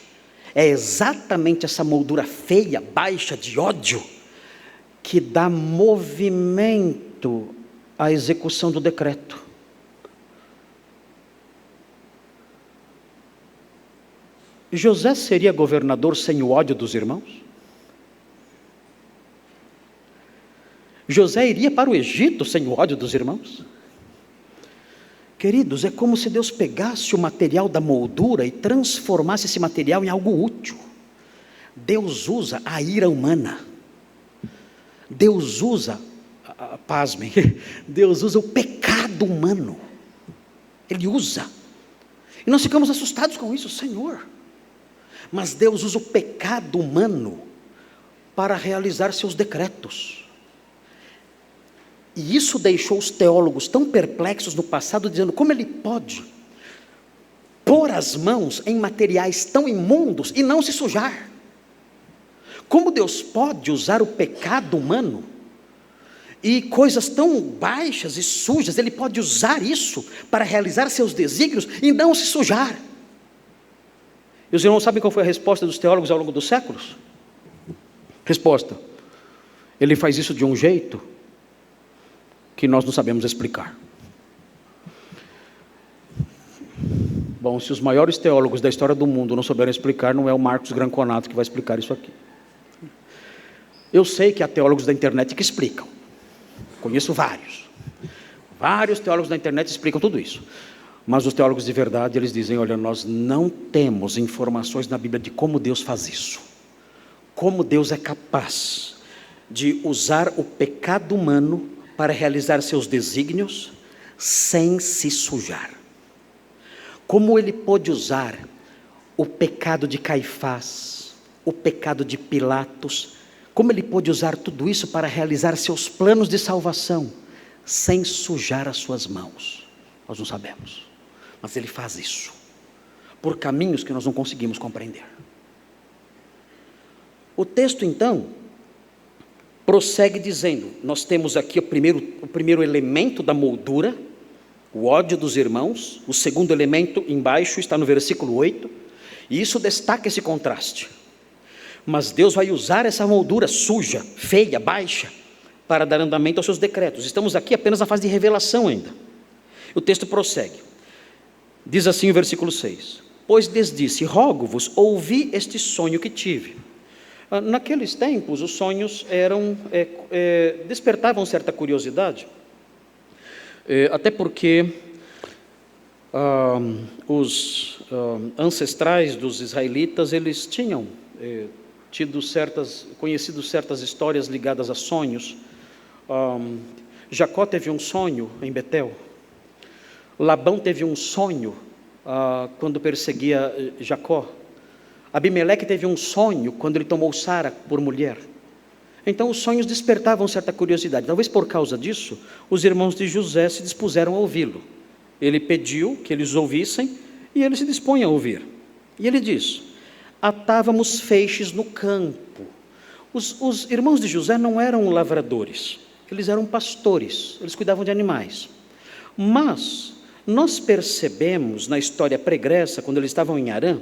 é exatamente essa moldura feia, baixa de ódio, que dá movimento à execução do decreto. José seria governador sem o ódio dos irmãos? José iria para o Egito sem o ódio dos irmãos? Queridos, é como se Deus pegasse o material da moldura e transformasse esse material em algo útil. Deus usa a ira humana. Deus usa pasmem, Deus usa o pecado humano. Ele usa. E nós ficamos assustados com isso, Senhor. Mas Deus usa o pecado humano para realizar seus decretos. E isso deixou os teólogos tão perplexos no passado, dizendo: como ele pode pôr as mãos em materiais tão imundos e não se sujar? Como Deus pode usar o pecado humano e coisas tão baixas e sujas, Ele pode usar isso para realizar seus desígnios e não se sujar? E os irmãos sabem qual foi a resposta dos teólogos ao longo dos séculos? Resposta: Ele faz isso de um jeito que nós não sabemos explicar. Bom, se os maiores teólogos da história do mundo não souberam explicar, não é o Marcos Granconato que vai explicar isso aqui. Eu sei que há teólogos da internet que explicam. Conheço vários. Vários teólogos da internet explicam tudo isso. Mas os teólogos de verdade, eles dizem: olha, nós não temos informações na Bíblia de como Deus faz isso. Como Deus é capaz de usar o pecado humano para realizar seus desígnios sem se sujar. Como Ele pôde usar o pecado de Caifás, o pecado de Pilatos, como Ele pôde usar tudo isso para realizar seus planos de salvação, sem sujar as suas mãos. Nós não sabemos, mas Ele faz isso, por caminhos que nós não conseguimos compreender. O texto então, prossegue dizendo, nós temos aqui o primeiro elemento da moldura, o ódio dos irmãos. O segundo elemento embaixo está no versículo 8, e isso destaca esse contraste. Mas Deus vai usar essa moldura suja, feia, baixa, para dar andamento aos seus decretos. Estamos aqui apenas na fase de revelação ainda. O texto prossegue. Diz assim o versículo 6. Pois lhes disse: rogo-vos, ouvi este sonho que tive. Naqueles tempos, os sonhos despertavam certa curiosidade, até porque os ancestrais dos israelitas, eles tinham conhecido certas histórias ligadas a sonhos. Jacó teve um sonho em Betel. Labão teve um sonho quando perseguia Jacó. Abimeleque teve um sonho quando ele tomou Sara por mulher. Então os sonhos despertavam certa curiosidade. Talvez por causa disso, os irmãos de José se dispuseram a ouvi-lo. Ele pediu que eles ouvissem e ele se dispõe a ouvir. E ele diz: atávamos feixes no campo. Os irmãos de José não eram lavradores, eles eram pastores, eles cuidavam de animais. Mas nós percebemos na história pregressa, quando eles estavam em Harã,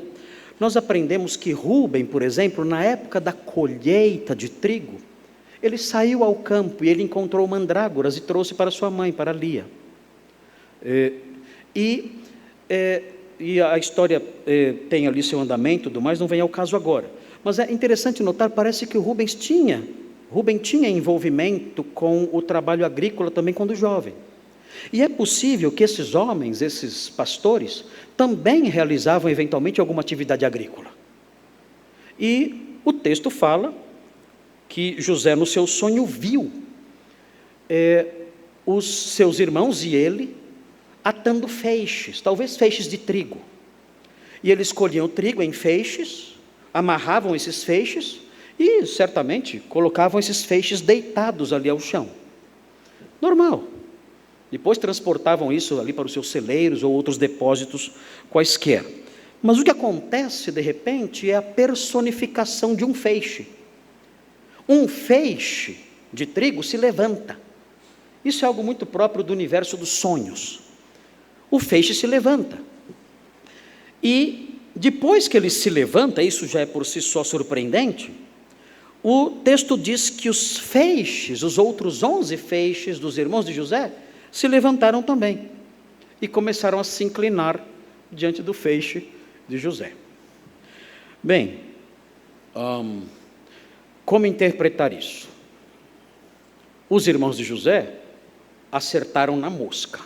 nós aprendemos que Rúben, por exemplo, na época da colheita de trigo, ele saiu ao campo e ele encontrou mandrágoras e trouxe para sua mãe, para Lia. E a história tem ali seu andamento e tudo mais, não vem ao caso agora. Mas é interessante notar, parece que o Rúben tinha envolvimento com o trabalho agrícola também quando jovem. E é possível que esses homens, esses pastores, também realizavam eventualmente alguma atividade agrícola. E o texto fala que José, no seu sonho, viu os seus irmãos e ele atando feixes, talvez feixes de trigo. E eles colhiam o trigo em feixes, amarravam esses feixes e certamente colocavam esses feixes deitados ali ao chão. Normal. Depois transportavam isso ali para os seus celeiros ou outros depósitos quaisquer. Mas o que acontece de repente é a personificação de um feixe. Um feixe de trigo se levanta. Isso é algo muito próprio do universo dos sonhos. O feixe se levanta. E depois que ele se levanta, isso já é por si só surpreendente, o texto diz que os feixes, os outros 11 feixes dos irmãos de José, se levantaram também e começaram a se inclinar diante do feixe de José. Bem, como interpretar isso? Os irmãos de José acertaram na mosca,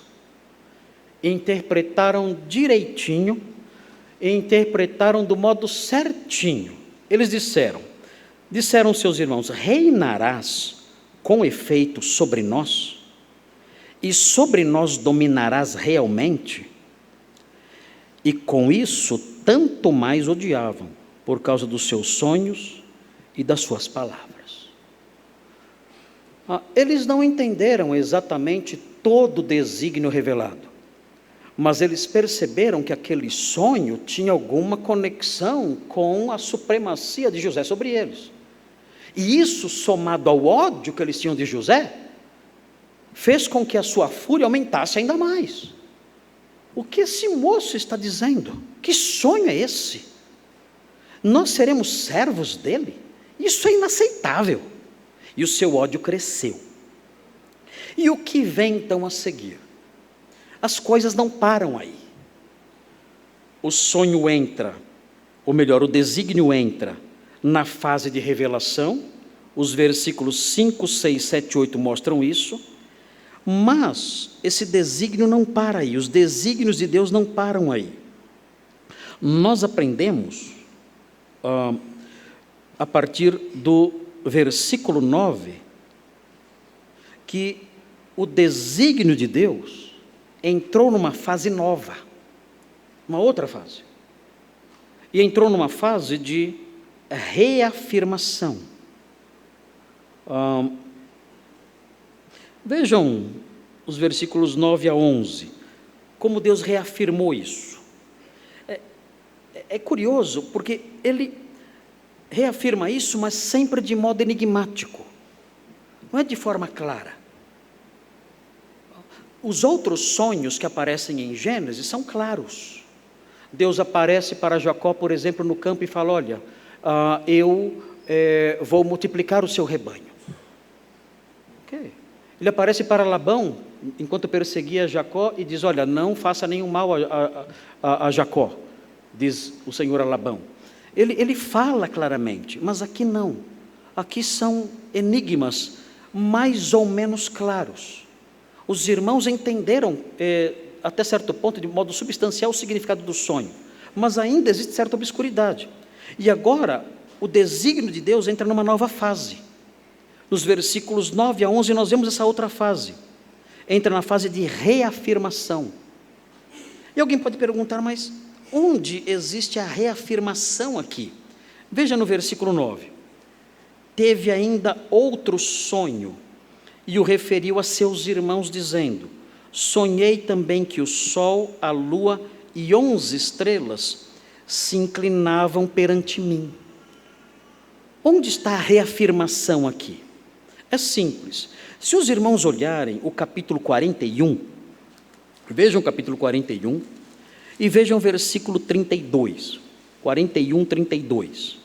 interpretaram direitinho e interpretaram do modo certinho. Eles disseram aos seus irmãos: reinarás com efeito sobre nós, e sobre nós dominarás realmente. E com isso, tanto mais odiavam, por causa dos seus sonhos e das suas palavras. Eles não entenderam exatamente todo o desígnio revelado, mas eles perceberam que aquele sonho tinha alguma conexão com a supremacia de José sobre eles. E isso, somado ao ódio que eles tinham de José, fez com que a sua fúria aumentasse ainda mais. O que esse moço está dizendo? Que sonho é esse? Nós seremos servos dele? Isso é inaceitável. E o seu ódio cresceu. E o que vem então a seguir? As coisas não param aí. O sonho entra, ou melhor, o desígnio entra na fase de revelação. Os versículos 5, 6, 7, 8 mostram isso. Mas esse desígnio não para aí, os desígnios de Deus não param aí. Nós aprendemos, a partir do versículo 9, que o desígnio de Deus entrou numa fase nova, uma outra fase. E entrou numa fase de reafirmação. Vejam os versículos 9 a 11, como Deus reafirmou isso. É curioso, porque ele reafirma isso, mas sempre de modo enigmático, não é de forma clara. Os outros sonhos que aparecem em Gênesis são claros. Deus aparece para Jacó, por exemplo, no campo e fala: olha, eu vou multiplicar o seu rebanho. Ok. Ele aparece para Labão, enquanto perseguia Jacó, e diz: olha, não faça nenhum mal a Jacó, diz o Senhor a Labão. Ele fala claramente, mas aqui não. Aqui são enigmas mais ou menos claros. Os irmãos entenderam, até certo ponto, de modo substancial, o significado do sonho, mas ainda existe certa obscuridade. E agora, o desígnio de Deus entra numa nova fase. Nos versículos 9 a 11, nós vemos essa outra fase. Entra na fase de reafirmação. E alguém pode perguntar, mas onde existe a reafirmação aqui? Veja no versículo 9. Teve ainda outro sonho, e o referiu a seus irmãos, dizendo: sonhei também que o sol, a lua e 11 estrelas se inclinavam perante mim. Onde está a reafirmação aqui? É simples. Se os irmãos olharem o capítulo 41, vejam o capítulo 41 e vejam o versículo 32, 41, 32.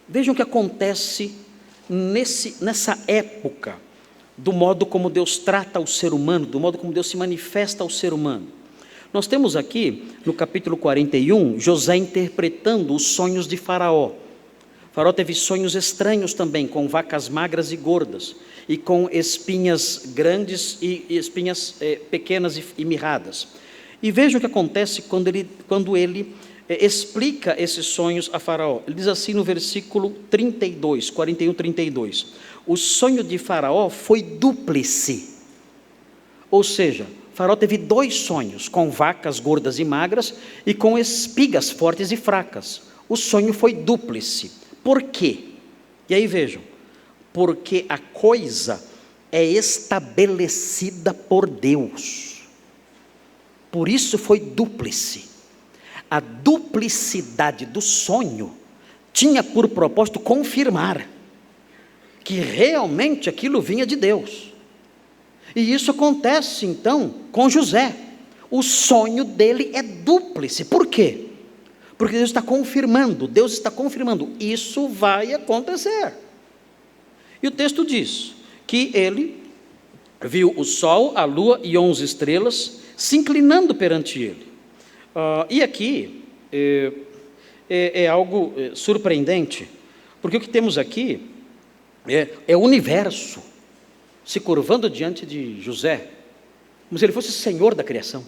Vejam o que acontece nessa época, do modo como Deus trata o ser humano, do modo como Deus se manifesta ao ser humano. Nós temos aqui, no capítulo 41, José interpretando os sonhos de Faraó. Faraó teve sonhos estranhos também, com vacas magras e gordas, e com espinhas grandes e espinhas pequenas e mirradas. E vejam o que acontece quando ele explica esses sonhos a Faraó. Ele diz assim no versículo 32, 41, 32. O sonho de Faraó foi dúplice. Ou seja, Faraó teve 2 sonhos, com vacas gordas e magras e com espigas fortes e fracas. O sonho foi dúplice. Por quê? E aí vejam, porque a coisa é estabelecida por Deus. Por isso foi dúplice. A duplicidade do sonho tinha por propósito confirmar que realmente aquilo vinha de Deus. E isso acontece então com José. O sonho dele é dúplice. Por quê? Porque Deus está confirmando, isso vai acontecer. E o texto diz que ele viu o sol, a lua e 11 estrelas se inclinando perante ele. E aqui é algo surpreendente, porque o que temos aqui é o universo se curvando diante de José, como se ele fosse senhor da criação.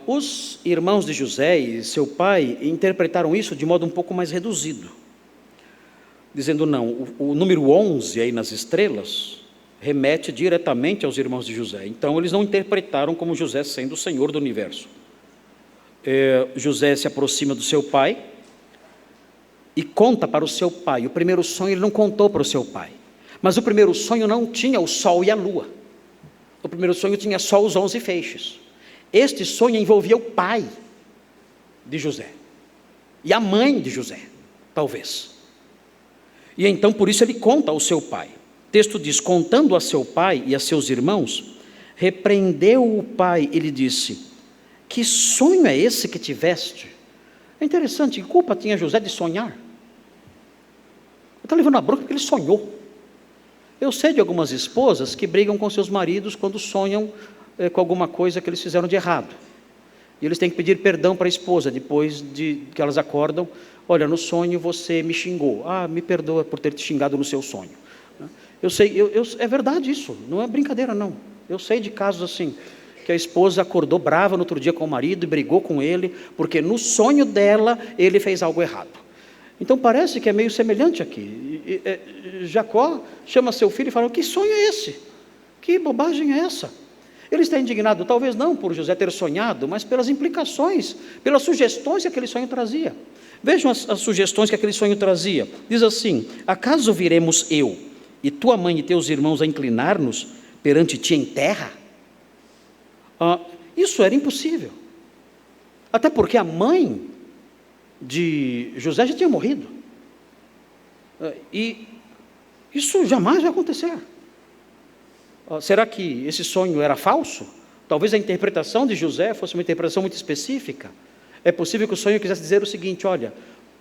Os irmãos de José e seu pai interpretaram isso de modo um pouco mais reduzido. dizendo não, o número 11 aí nas estrelas remete diretamente aos irmãos de José. Então eles não interpretaram como José sendo o Senhor do universo. José se aproxima do seu pai e conta para o seu pai. O primeiro sonho ele não contou para o seu pai, mas o primeiro sonho não tinha o sol e a lua. O primeiro sonho tinha só os 11 feixes. Este sonho envolvia o pai de José e a mãe de José, talvez. E então por isso ele conta ao seu pai. O texto diz: contando a seu pai e a seus irmãos, repreendeu o pai e lhe disse: que sonho é esse que tiveste? É interessante, que culpa tinha José de sonhar? Ele está levando a bronca porque ele sonhou. Eu sei de algumas esposas que brigam com seus maridos quando sonham com alguma coisa que eles fizeram de errado. E eles têm que pedir perdão para a esposa, depois de que elas acordam: olha, no sonho você me xingou. Me perdoa por ter te xingado no seu sonho. Eu sei, é verdade isso, não é brincadeira não. Eu sei de casos assim, que a esposa acordou brava no outro dia com o marido e brigou com ele, porque no sonho dela ele fez algo errado. Então parece que é meio semelhante aqui. Jacó chama seu filho e fala: que sonho é esse? Que bobagem é essa? Ele está indignado, talvez não por José ter sonhado, mas pelas implicações, pelas sugestões que aquele sonho trazia. Vejam as sugestões que aquele sonho trazia. Diz assim: acaso viremos eu e tua mãe e teus irmãos a inclinar-nos perante ti em terra? Isso era impossível, até porque a mãe de José já tinha morrido, e isso jamais vai acontecer. Será que esse sonho era falso? Talvez a interpretação de José fosse uma interpretação muito específica. É possível que o sonho quisesse dizer o seguinte: olha,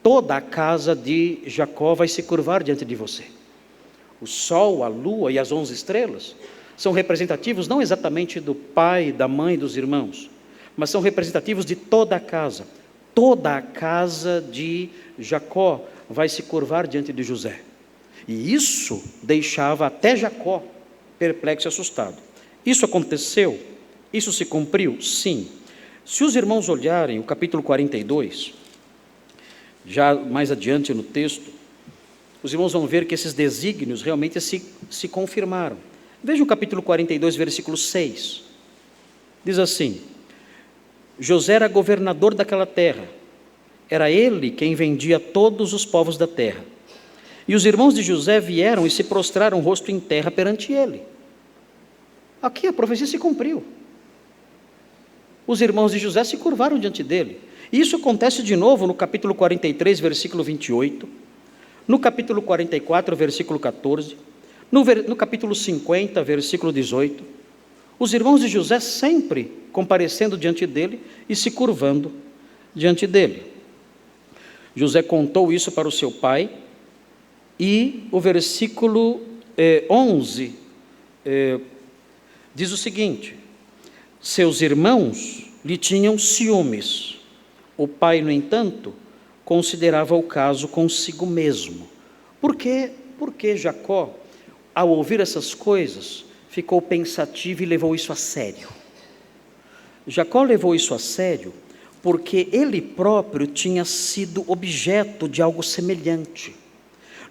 toda a casa de Jacó vai se curvar diante de você. O sol, a lua e as 11 estrelas são representativos não exatamente do pai, da mãe, dos irmãos, mas são representativos de toda a casa. Toda a casa de Jacó vai se curvar diante de José. E isso deixava até Jacó perplexo e assustado. Isso aconteceu? Isso se cumpriu? Sim. Se os irmãos olharem o capítulo 42, já mais adiante no texto, os irmãos vão ver que esses desígnios realmente se confirmaram. Vejam o capítulo 42, versículo 6. Diz assim: José era governador daquela terra. Era ele quem vendia todos os povos da terra. E os irmãos de José vieram e se prostraram rosto em terra perante ele. Aqui a profecia se cumpriu. Os irmãos de José se curvaram diante dele. E isso acontece de novo no capítulo 43, versículo 28, no capítulo 44, versículo 14, no capítulo 50, versículo 18, os irmãos de José sempre comparecendo diante dele e se curvando diante dele. José contou isso para o seu pai, e o versículo 11 diz o seguinte: seus irmãos lhe tinham ciúmes. O pai, no entanto, considerava o caso consigo mesmo. Por quê? Porque Jacó, ao ouvir essas coisas, ficou pensativo e levou isso a sério. Jacó levou isso a sério porque ele próprio tinha sido objeto de algo semelhante.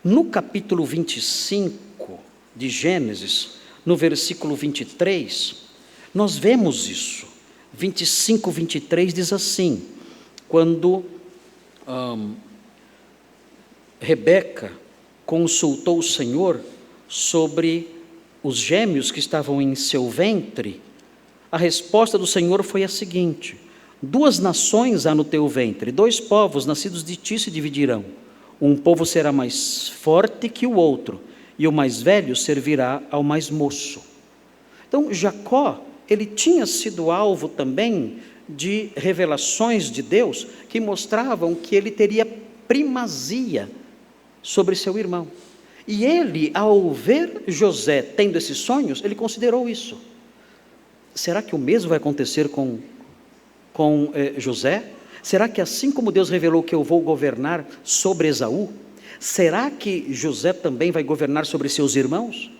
No capítulo 25 de Gênesis, no versículo 23, nós vemos isso. 25, 23 diz assim: quando Rebeca consultou o Senhor sobre os gêmeos que estavam em seu ventre, a resposta do Senhor foi a seguinte: 2 nações há no teu ventre, 2 povos nascidos de ti se dividirão. Um povo será mais forte que o outro, e o mais velho servirá ao mais moço. Então Jacó, ele tinha sido alvo também de revelações de Deus que mostravam que ele teria primazia sobre seu irmão. E ele, ao ver José tendo esses sonhos, ele considerou isso. Será que o mesmo vai acontecer com José? Será que assim como Deus revelou que eu vou governar sobre Esaú, será que José também vai governar sobre seus irmãos?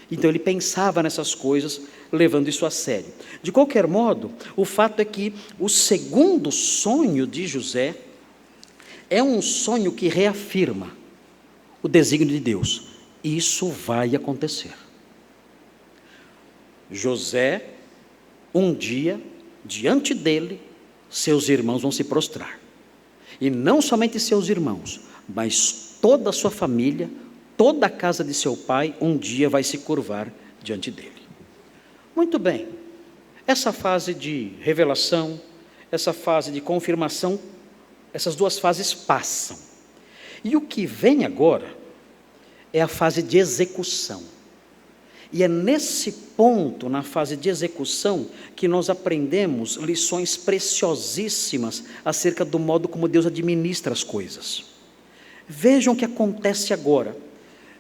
Então ele pensava nessas coisas, levando isso a sério. De qualquer modo, o fato é que o segundo sonho de José é um sonho que reafirma o desígnio de Deus. Isso vai acontecer. José, um dia, diante dele, seus irmãos vão se prostrar. E não somente seus irmãos, mas toda a sua família, toda a casa de seu pai, um dia vai se curvar diante dele. Muito bem, essa fase de revelação, essa fase de confirmação, essas duas fases passam. E o que vem agora é a fase de execução. E é nesse ponto, na fase de execução, que nós aprendemos lições preciosíssimas acerca do modo como Deus administra as coisas. Vejam o que acontece agora,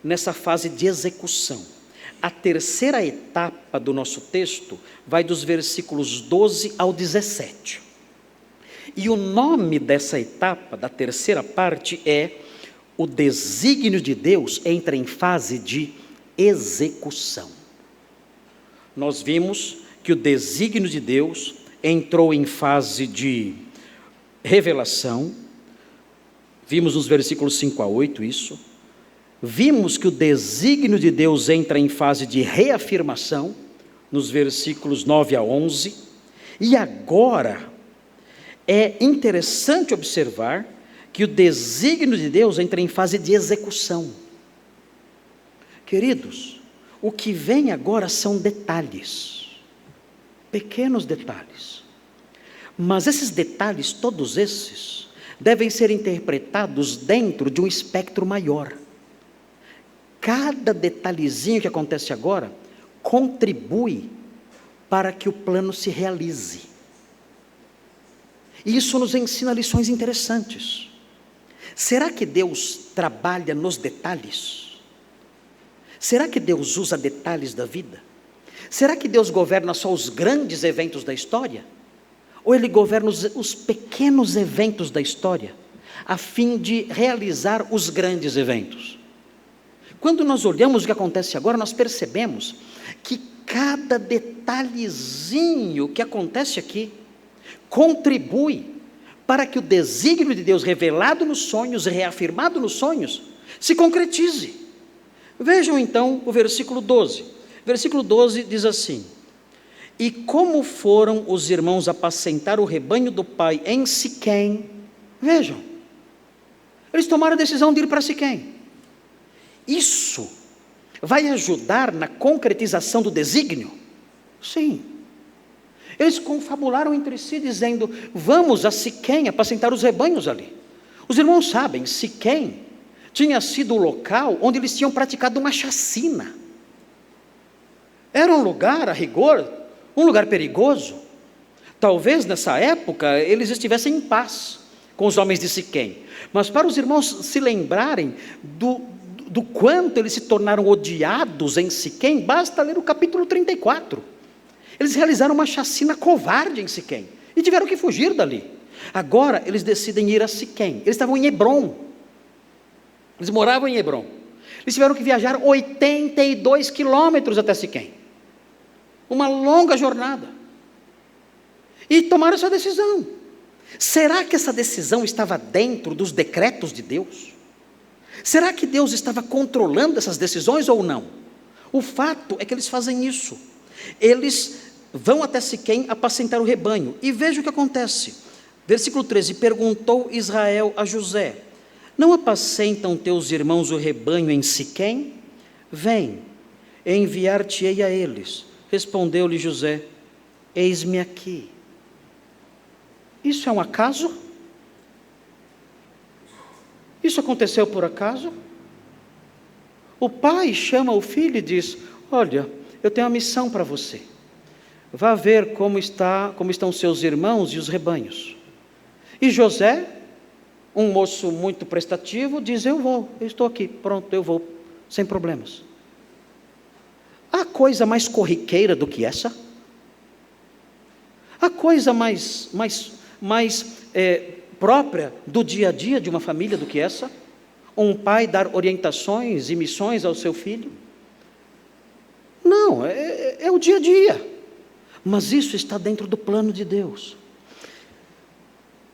nessa fase de execução. A terceira etapa do nosso texto vai dos versículos 12 ao 17. E o nome dessa etapa, da terceira parte, é: o desígnio de Deus entra em fase de execução. Nós vimos que o desígnio de Deus entrou em fase de revelação, vimos nos versículos 5 a 8 isso, vimos que o desígnio de Deus entra em fase de reafirmação, nos versículos 9 a 11, e agora é interessante observar que o desígnio de Deus entra em fase de execução. Queridos, o que vem agora são detalhes, pequenos detalhes, mas esses detalhes, todos esses, devem ser interpretados dentro de um espectro maior. Cada detalhezinho que acontece agora contribui para que o plano se realize. E isso nos ensina lições interessantes. Será que Deus trabalha nos detalhes? Será que Deus usa detalhes da vida? Será que Deus governa só os grandes eventos da história? Ou Ele governa os pequenos eventos da história, a fim de realizar os grandes eventos? Quando nós olhamos o que acontece agora, nós percebemos que cada detalhezinho que acontece aqui contribui para que o desígnio de Deus revelado nos sonhos e reafirmado nos sonhos se concretize. Vejam então o versículo 12. Versículo 12 diz assim: e como foram os irmãos apacentar o rebanho do pai em Siquém. Vejam, eles tomaram a decisão de ir para Siquém. Isso vai ajudar na concretização do desígnio? Sim. Eles confabularam entre si dizendo: vamos a Siquém apacentar os rebanhos ali. Os irmãos sabem, Siquém tinha sido o local onde eles tinham praticado uma chacina. Era um lugar, a rigor, um lugar perigoso. Talvez nessa época eles estivessem em paz com os homens de Siquém, mas para os irmãos se lembrarem do quanto eles se tornaram odiados em Siquém, basta ler o capítulo 34. Eles realizaram uma chacina covarde em Siquém e tiveram que fugir dali. Agora eles decidem ir a Siquém. Eles estavam em Hebrom. Eles moravam em Hebrom. Eles tiveram que viajar 82 quilômetros até Siquém. Uma longa jornada. E tomaram essa decisão. Será que essa decisão estava dentro dos decretos de Deus? Será que Deus estava controlando essas decisões ou não? O fato é que eles fazem isso. Eles vão até Siquém apacentar o rebanho. E veja o que acontece. Versículo 13: perguntou Israel a José: não apacentam teus irmãos o rebanho em Siquém? Vem, enviar-te-ei a eles. Respondeu-lhe José: eis-me aqui. Isso é um acaso? Isso aconteceu por acaso? O pai chama o filho e diz: olha, eu tenho uma missão para você. Vá ver como estão seus irmãos e os rebanhos. E José, um moço muito prestativo, diz: eu estou aqui, pronto, eu vou, sem problemas. Há coisa mais corriqueira do que essa? Há coisa mais própria do dia a dia de uma família do que essa? Um pai dar orientações e missões ao seu filho? Não, é o dia a dia. Mas isso está dentro do plano de Deus.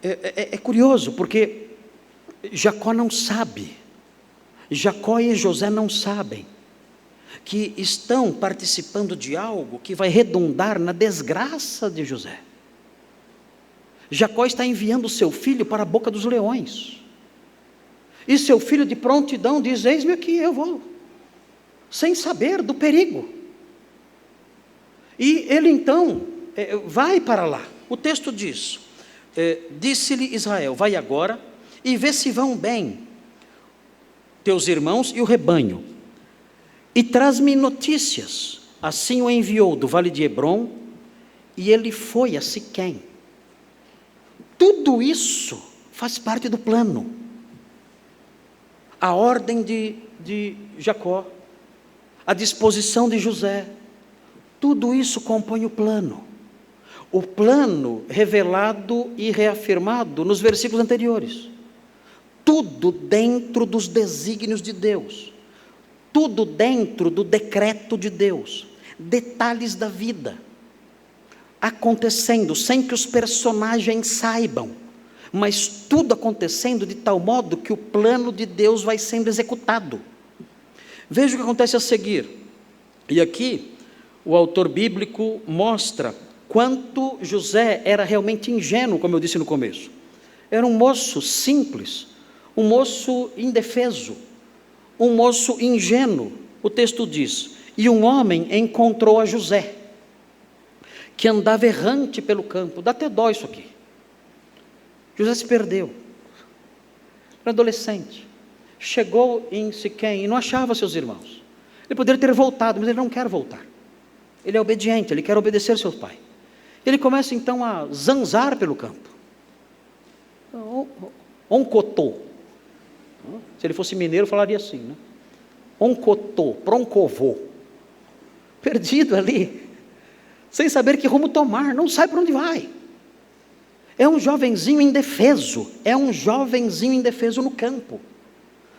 É curioso, porque Jacó não sabe, Jacó e José não sabem que estão participando de algo que vai redundar na desgraça de José. Jacó está enviando seu filho para a boca dos leões. E seu filho de prontidão diz: eis-me aqui, eu vou. Sem saber do perigo. E ele então vai para lá. O texto diz: disse-lhe Israel: vai agora e vê se vão bem teus irmãos e o rebanho. E traz-me notícias. Assim o enviou do vale de Hebrom, e ele foi a Siquém. Tudo isso faz parte do plano. A ordem de Jacó, a disposição de José, tudo isso compõe o plano. O plano revelado e reafirmado nos versículos anteriores. Tudo dentro dos desígnios de Deus. Tudo dentro do decreto de Deus. Detalhes da vida acontecendo sem que os personagens saibam, mas tudo acontecendo de tal modo que o plano de Deus vai sendo executado. Veja o que acontece a seguir. E aqui o autor bíblico mostra quanto José era realmente ingênuo, como eu disse no começo. Era um moço simples, um moço indefeso, um moço ingênuo. O texto diz: e um homem encontrou a José, que andava errante pelo campo. Dá até dó isso aqui. José se perdeu. Era adolescente. Chegou em Siquém e não achava seus irmãos. Ele poderia ter voltado, mas ele não quer voltar. Ele é obediente, ele quer obedecer seu pai. Ele começa então a zanzar pelo campo. Oncotô. Se ele fosse mineiro, falaria assim, né? Oncotô, proncovô. Perdido ali, sem saber que rumo tomar, não sabe para onde vai. É um jovenzinho indefeso, no campo.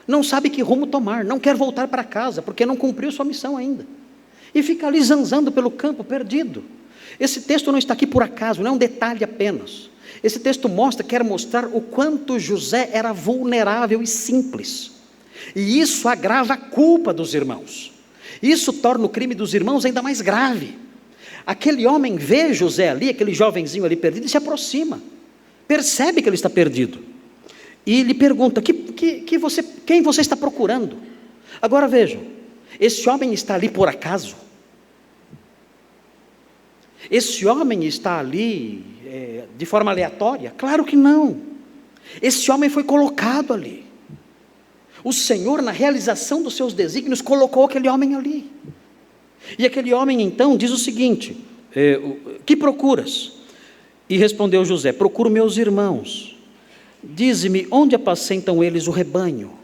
Não sabe que rumo tomar, não quer voltar para casa, porque não cumpriu sua missão ainda. E fica ali zanzando pelo campo, perdido. Esse texto não está aqui por acaso, não é um detalhe apenas. Esse texto quer mostrar o quanto José era vulnerável e simples. E isso agrava a culpa dos irmãos. Isso torna o crime dos irmãos ainda mais grave. Aquele homem vê José ali, aquele jovenzinho ali perdido, e se aproxima. Percebe que ele está perdido. E lhe pergunta: quem você está procurando? Agora vejam, esse homem está ali por acaso? Esse homem está ali de forma aleatória? Claro que não. Esse homem foi colocado ali. O Senhor, na realização dos seus desígnios, colocou aquele homem ali. E aquele homem então diz o seguinte: que procuras? E respondeu José: procuro meus irmãos. Dize-me, onde apacentam eles o rebanho?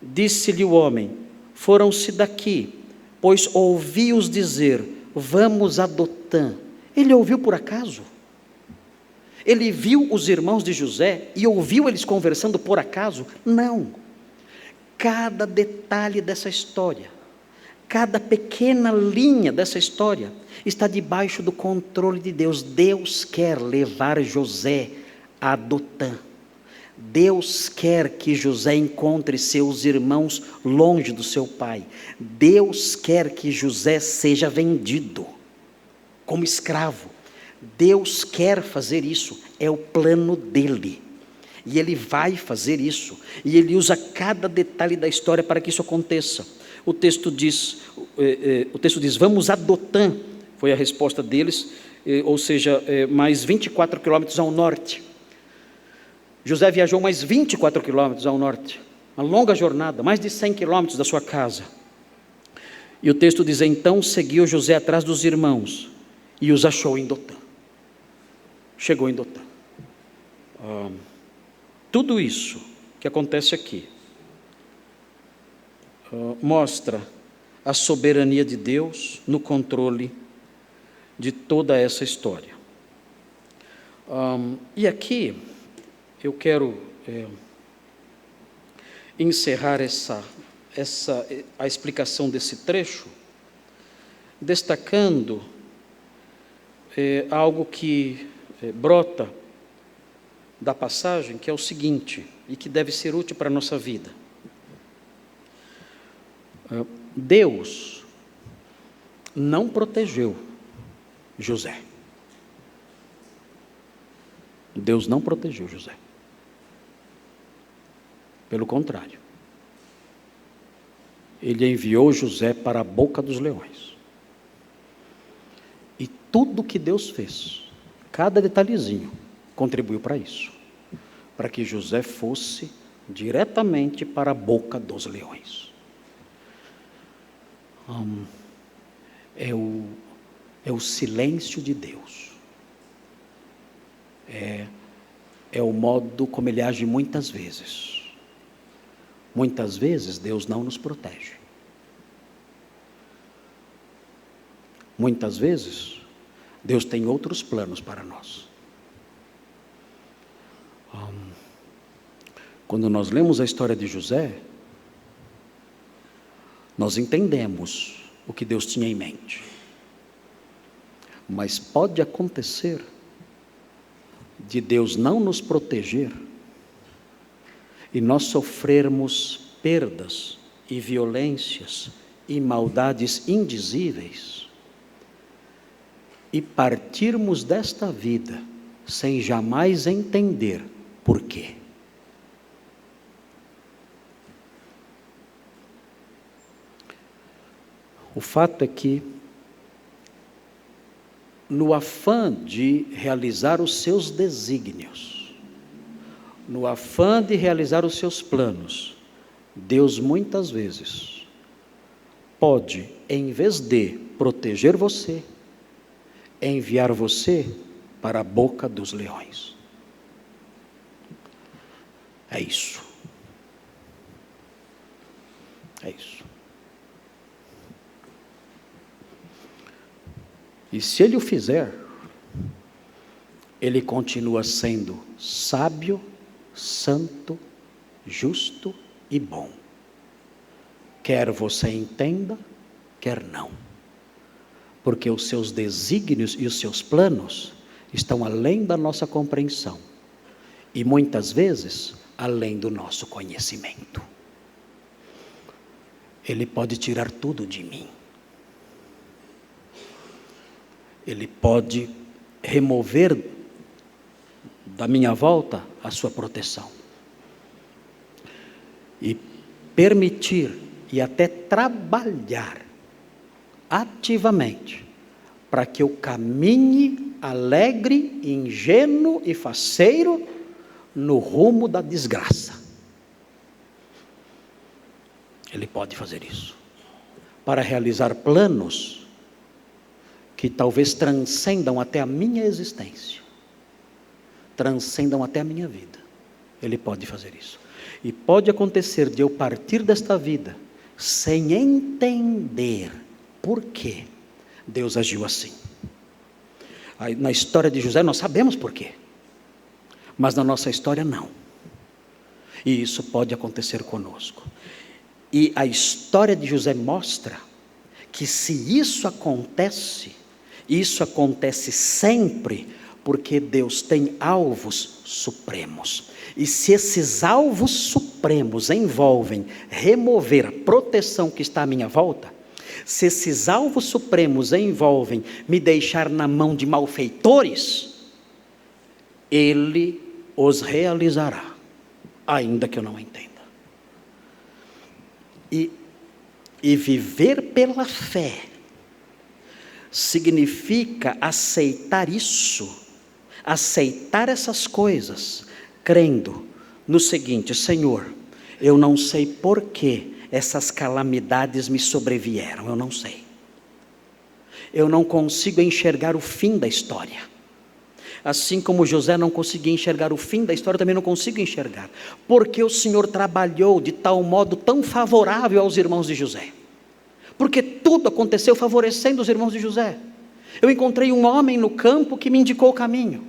Disse-lhe o homem: foram-se daqui, pois ouvi-os dizer: vamos a Dotã. Ele ouviu por acaso? Ele viu os irmãos de José e ouviu eles conversando por acaso? Não. Cada detalhe dessa história, cada pequena linha dessa história está debaixo do controle de Deus. Deus quer levar José a Dotã. Deus quer que José encontre seus irmãos longe do seu pai. Deus quer que José seja vendido como escravo. Deus quer fazer isso, é o plano dele. E ele vai fazer isso, e ele usa cada detalhe da história para que isso aconteça. O texto diz, vamos a Dotã, foi a resposta deles, ou seja, mais 24 quilômetros ao norte. José viajou mais 24 quilômetros ao norte, uma longa jornada, mais de 100 quilômetros da sua casa. E o texto diz: então seguiu José atrás dos irmãos, e os achou em Dotã. Chegou em Dotã. Tudo isso que acontece aqui mostra a soberania de Deus no controle de toda essa história. E aqui eu quero encerrar a explicação desse trecho, destacando algo que brota da passagem, que é o seguinte, e que deve ser útil para a nossa vida. Deus não protegeu José. Deus não protegeu José. Pelo contrário, ele enviou José para a boca dos leões. E tudo que Deus fez, cada detalhezinho, contribuiu para isso, para que José fosse diretamente para a boca dos leões. É o silêncio de Deus. É o modo como Ele age muitas vezes. Muitas vezes Deus não nos protege. Muitas vezes Deus tem outros planos para nós. Quando nós lemos a história de José, nós entendemos o que Deus tinha em mente. Mas pode acontecer de Deus não nos proteger e nós sofrermos perdas e violências e maldades indizíveis e partirmos desta vida sem jamais entender por quê. O fato é que, no afã de realizar os seus desígnios, no afã de realizar os seus planos, Deus muitas vezes pode, em vez de proteger você, enviar você para a boca dos leões. É isso. É isso. E se Ele o fizer, Ele continua sendo sábio, santo, justo e bom. Quer você entenda, quer não. Porque os seus desígnios e os seus planos estão além da nossa compreensão. E muitas vezes, além do nosso conhecimento. Ele pode tirar tudo de mim. Ele pode remover da minha volta a sua proteção. E permitir e até trabalhar ativamente para que eu caminhe alegre, ingênuo e faceiro no rumo da desgraça. Ele pode fazer isso para realizar planos que talvez transcendam até a minha existência, transcendam até a minha vida. Ele pode fazer isso. E pode acontecer de eu partir desta vida sem entender por que Deus agiu assim. Aí, na história de José nós sabemos por quê, mas na nossa história não. E isso pode acontecer conosco. E a história de José mostra que se isso acontece sempre porque Deus tem alvos supremos. E se esses alvos supremos envolvem remover a proteção que está à minha volta, se esses alvos supremos envolvem me deixar na mão de malfeitores, Ele os realizará, ainda que eu não entenda. E viver pela fé significa aceitar isso, aceitar essas coisas, crendo no seguinte: Senhor, eu não sei por que essas calamidades me sobrevieram, eu não sei. Eu não consigo enxergar o fim da história. Assim como José não conseguia enxergar o fim da história, eu também não consigo enxergar. Porque o Senhor trabalhou de tal modo tão favorável aos irmãos de José. Porque tudo aconteceu favorecendo os irmãos de José. Eu encontrei um homem no campo que me indicou o caminho.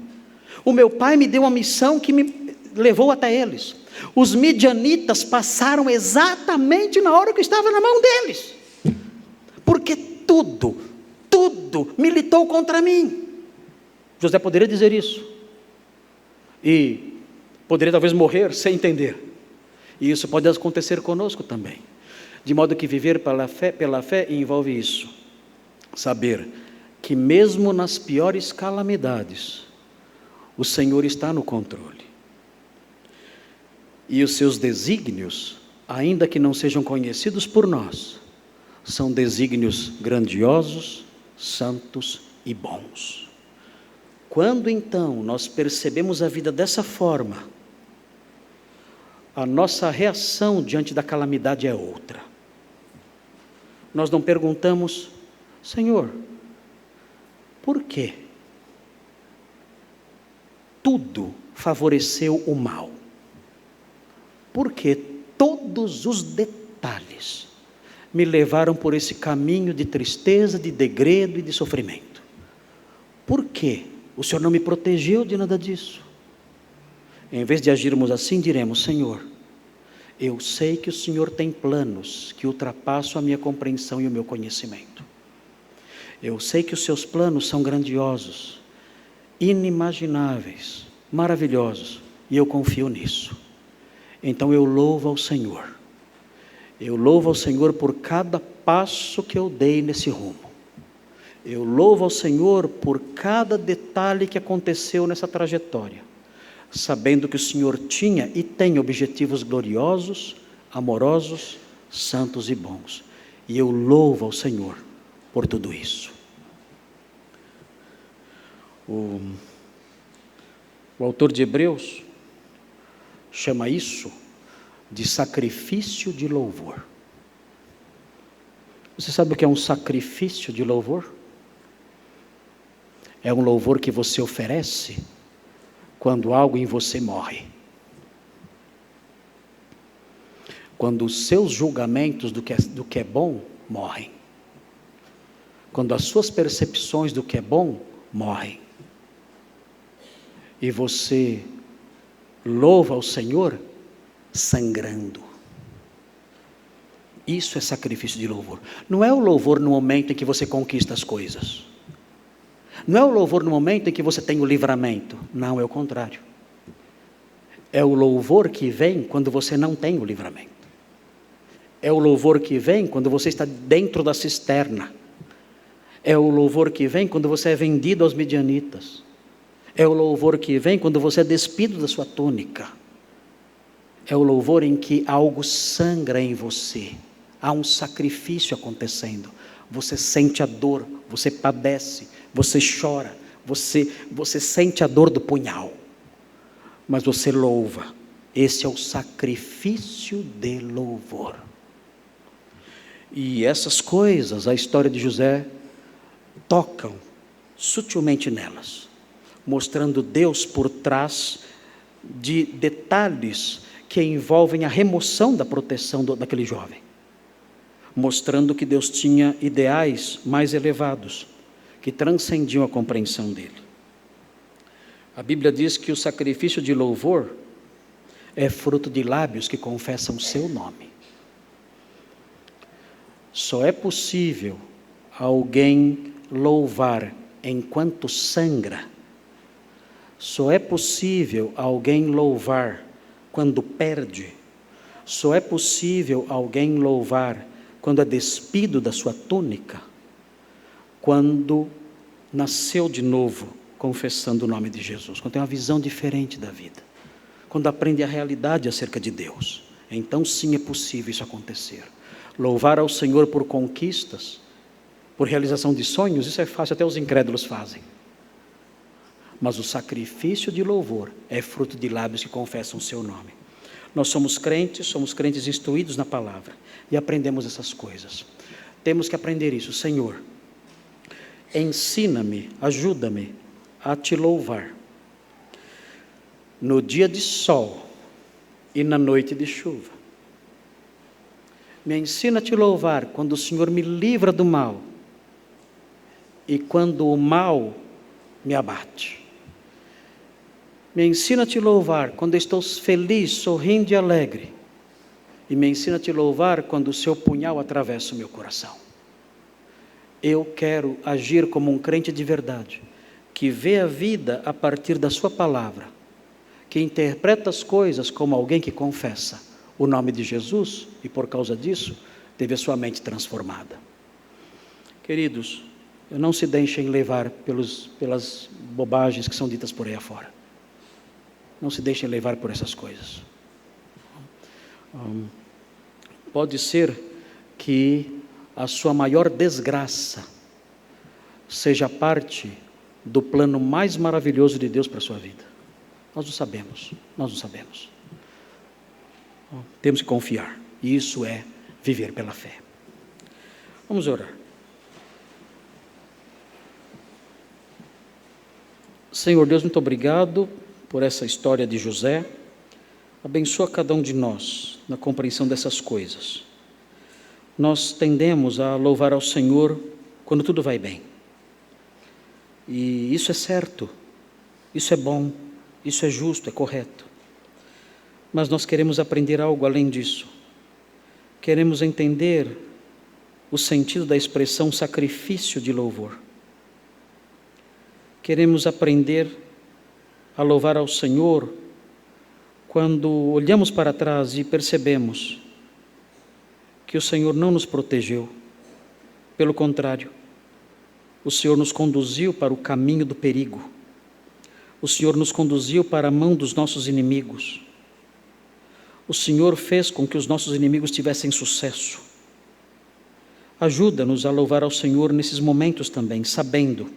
O meu pai me deu uma missão que me levou até eles. Os midianitas passaram exatamente na hora que estava na mão deles. Porque tudo militou contra mim. José poderia dizer isso. E poderia talvez morrer sem entender. E isso pode acontecer conosco também. De modo que viver pela fé envolve isso. Saber que mesmo nas piores calamidades, o Senhor está no controle. E os seus desígnios, ainda que não sejam conhecidos por nós, são desígnios grandiosos, santos e bons. Quando então nós percebemos a vida dessa forma, a nossa reação diante da calamidade é outra. Nós não perguntamos: Senhor, por quê? Tudo favoreceu o mal. Porque todos os detalhes me levaram por esse caminho de tristeza, de degredo e de sofrimento. Por quê? O Senhor não me protegeu de nada disso. Em vez de agirmos assim, diremos: Senhor, eu sei que o Senhor tem planos que ultrapassam a minha compreensão e o meu conhecimento. Eu sei que os seus planos são grandiosos, inimagináveis, maravilhosos, e eu confio nisso. Então eu louvo ao Senhor. Eu louvo ao Senhor por cada passo que eu dei nesse rumo. Eu louvo ao Senhor por cada detalhe que aconteceu nessa trajetória, sabendo que o Senhor tinha e tem objetivos gloriosos, amorosos, santos e bons. E eu louvo ao Senhor por tudo isso. O autor de Hebreus chama isso de sacrifício de louvor. Você sabe o que é um sacrifício de louvor? É um louvor que você oferece quando algo em você morre. Quando os seus julgamentos do que é bom morrem. Quando as suas percepções do que é bom morrem. E você louva ao Senhor sangrando. Isso é sacrifício de louvor. Não é o louvor no momento em que você conquista as coisas. Não é o louvor no momento em que você tem o livramento. Não, é o contrário. É o louvor que vem quando você não tem o livramento. É o louvor que vem quando você está dentro da cisterna. É o louvor que vem quando você é vendido aos midianitas. É o louvor que vem quando você é despido da sua túnica. É o louvor em que algo sangra em você. Há um sacrifício acontecendo. Você sente a dor, você padece, você chora, você sente a dor do punhal. Mas você louva. Esse é o sacrifício de louvor. E essas coisas, a história de José, tocam sutilmente nelas, mostrando Deus por trás de detalhes que envolvem a remoção da proteção daquele jovem, mostrando que Deus tinha ideais mais elevados, que transcendiam a compreensão dele. A Bíblia diz que o sacrifício de louvor é fruto de lábios que confessam o seu nome. Só é possível alguém louvar enquanto sangra. Só é possível alguém louvar quando perde. Só é possível alguém louvar quando é despido da sua túnica, quando nasceu de novo, confessando o nome de Jesus, quando tem uma visão diferente da vida, quando aprende a realidade acerca de Deus. Então sim é possível isso acontecer. Louvar ao Senhor por conquistas, por realização de sonhos, isso é fácil, até os incrédulos fazem. Mas o sacrifício de louvor é fruto de lábios que confessam o seu nome. Nós somos crentes instruídos na palavra e aprendemos essas coisas. Temos que aprender isso. Senhor, ensina-me, ajuda-me a te louvar no dia de sol e na noite de chuva. Me ensina a te louvar quando o Senhor me livra do mal e quando o mal me abate. Me ensina a te louvar quando estou feliz, sorrindo e alegre. E me ensina a te louvar quando o seu punhal atravessa o meu coração. Eu quero agir como um crente de verdade, que vê a vida a partir da sua palavra, que interpreta as coisas como alguém que confessa o nome de Jesus, e por causa disso, teve a sua mente transformada. Queridos, não se deixem levar pelas bobagens que são ditas por aí afora. Não se deixem levar por essas coisas. Pode ser que a sua maior desgraça seja parte do plano mais maravilhoso de Deus para a sua vida. Nós não sabemos, nós não sabemos. Temos que confiar, e isso é viver pela fé. Vamos orar. Senhor Deus, muito obrigado por essa história de José. Abençoa cada um de nós na compreensão dessas coisas. Nós tendemos a louvar ao Senhor quando tudo vai bem. E isso é certo, isso é bom, isso é justo, é correto. Mas nós queremos aprender algo além disso. Queremos entender o sentido da expressão sacrifício de louvor. Queremos aprender a louvar ao Senhor quando olhamos para trás e percebemos que o Senhor não nos protegeu. Pelo contrário, o Senhor nos conduziu para o caminho do perigo. O Senhor nos conduziu para a mão dos nossos inimigos. O Senhor fez com que os nossos inimigos tivessem sucesso. Ajuda-nos a louvar ao Senhor nesses momentos também, sabendo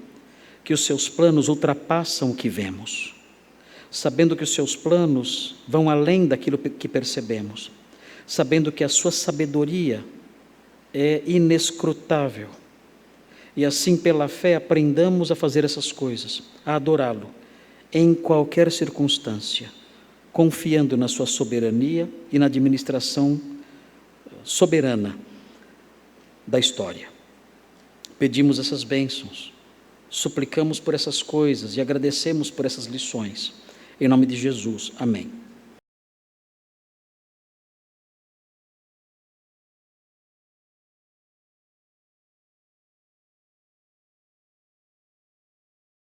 que os seus planos ultrapassam o que vemos, sabendo que os seus planos vão além daquilo que percebemos, sabendo que a sua sabedoria é inescrutável. E assim, pela fé, aprendamos a fazer essas coisas, a adorá-lo em qualquer circunstância, confiando na sua soberania e na administração soberana da história. Pedimos essas bênçãos, suplicamos por essas coisas e agradecemos por essas lições. Em nome de Jesus, amém.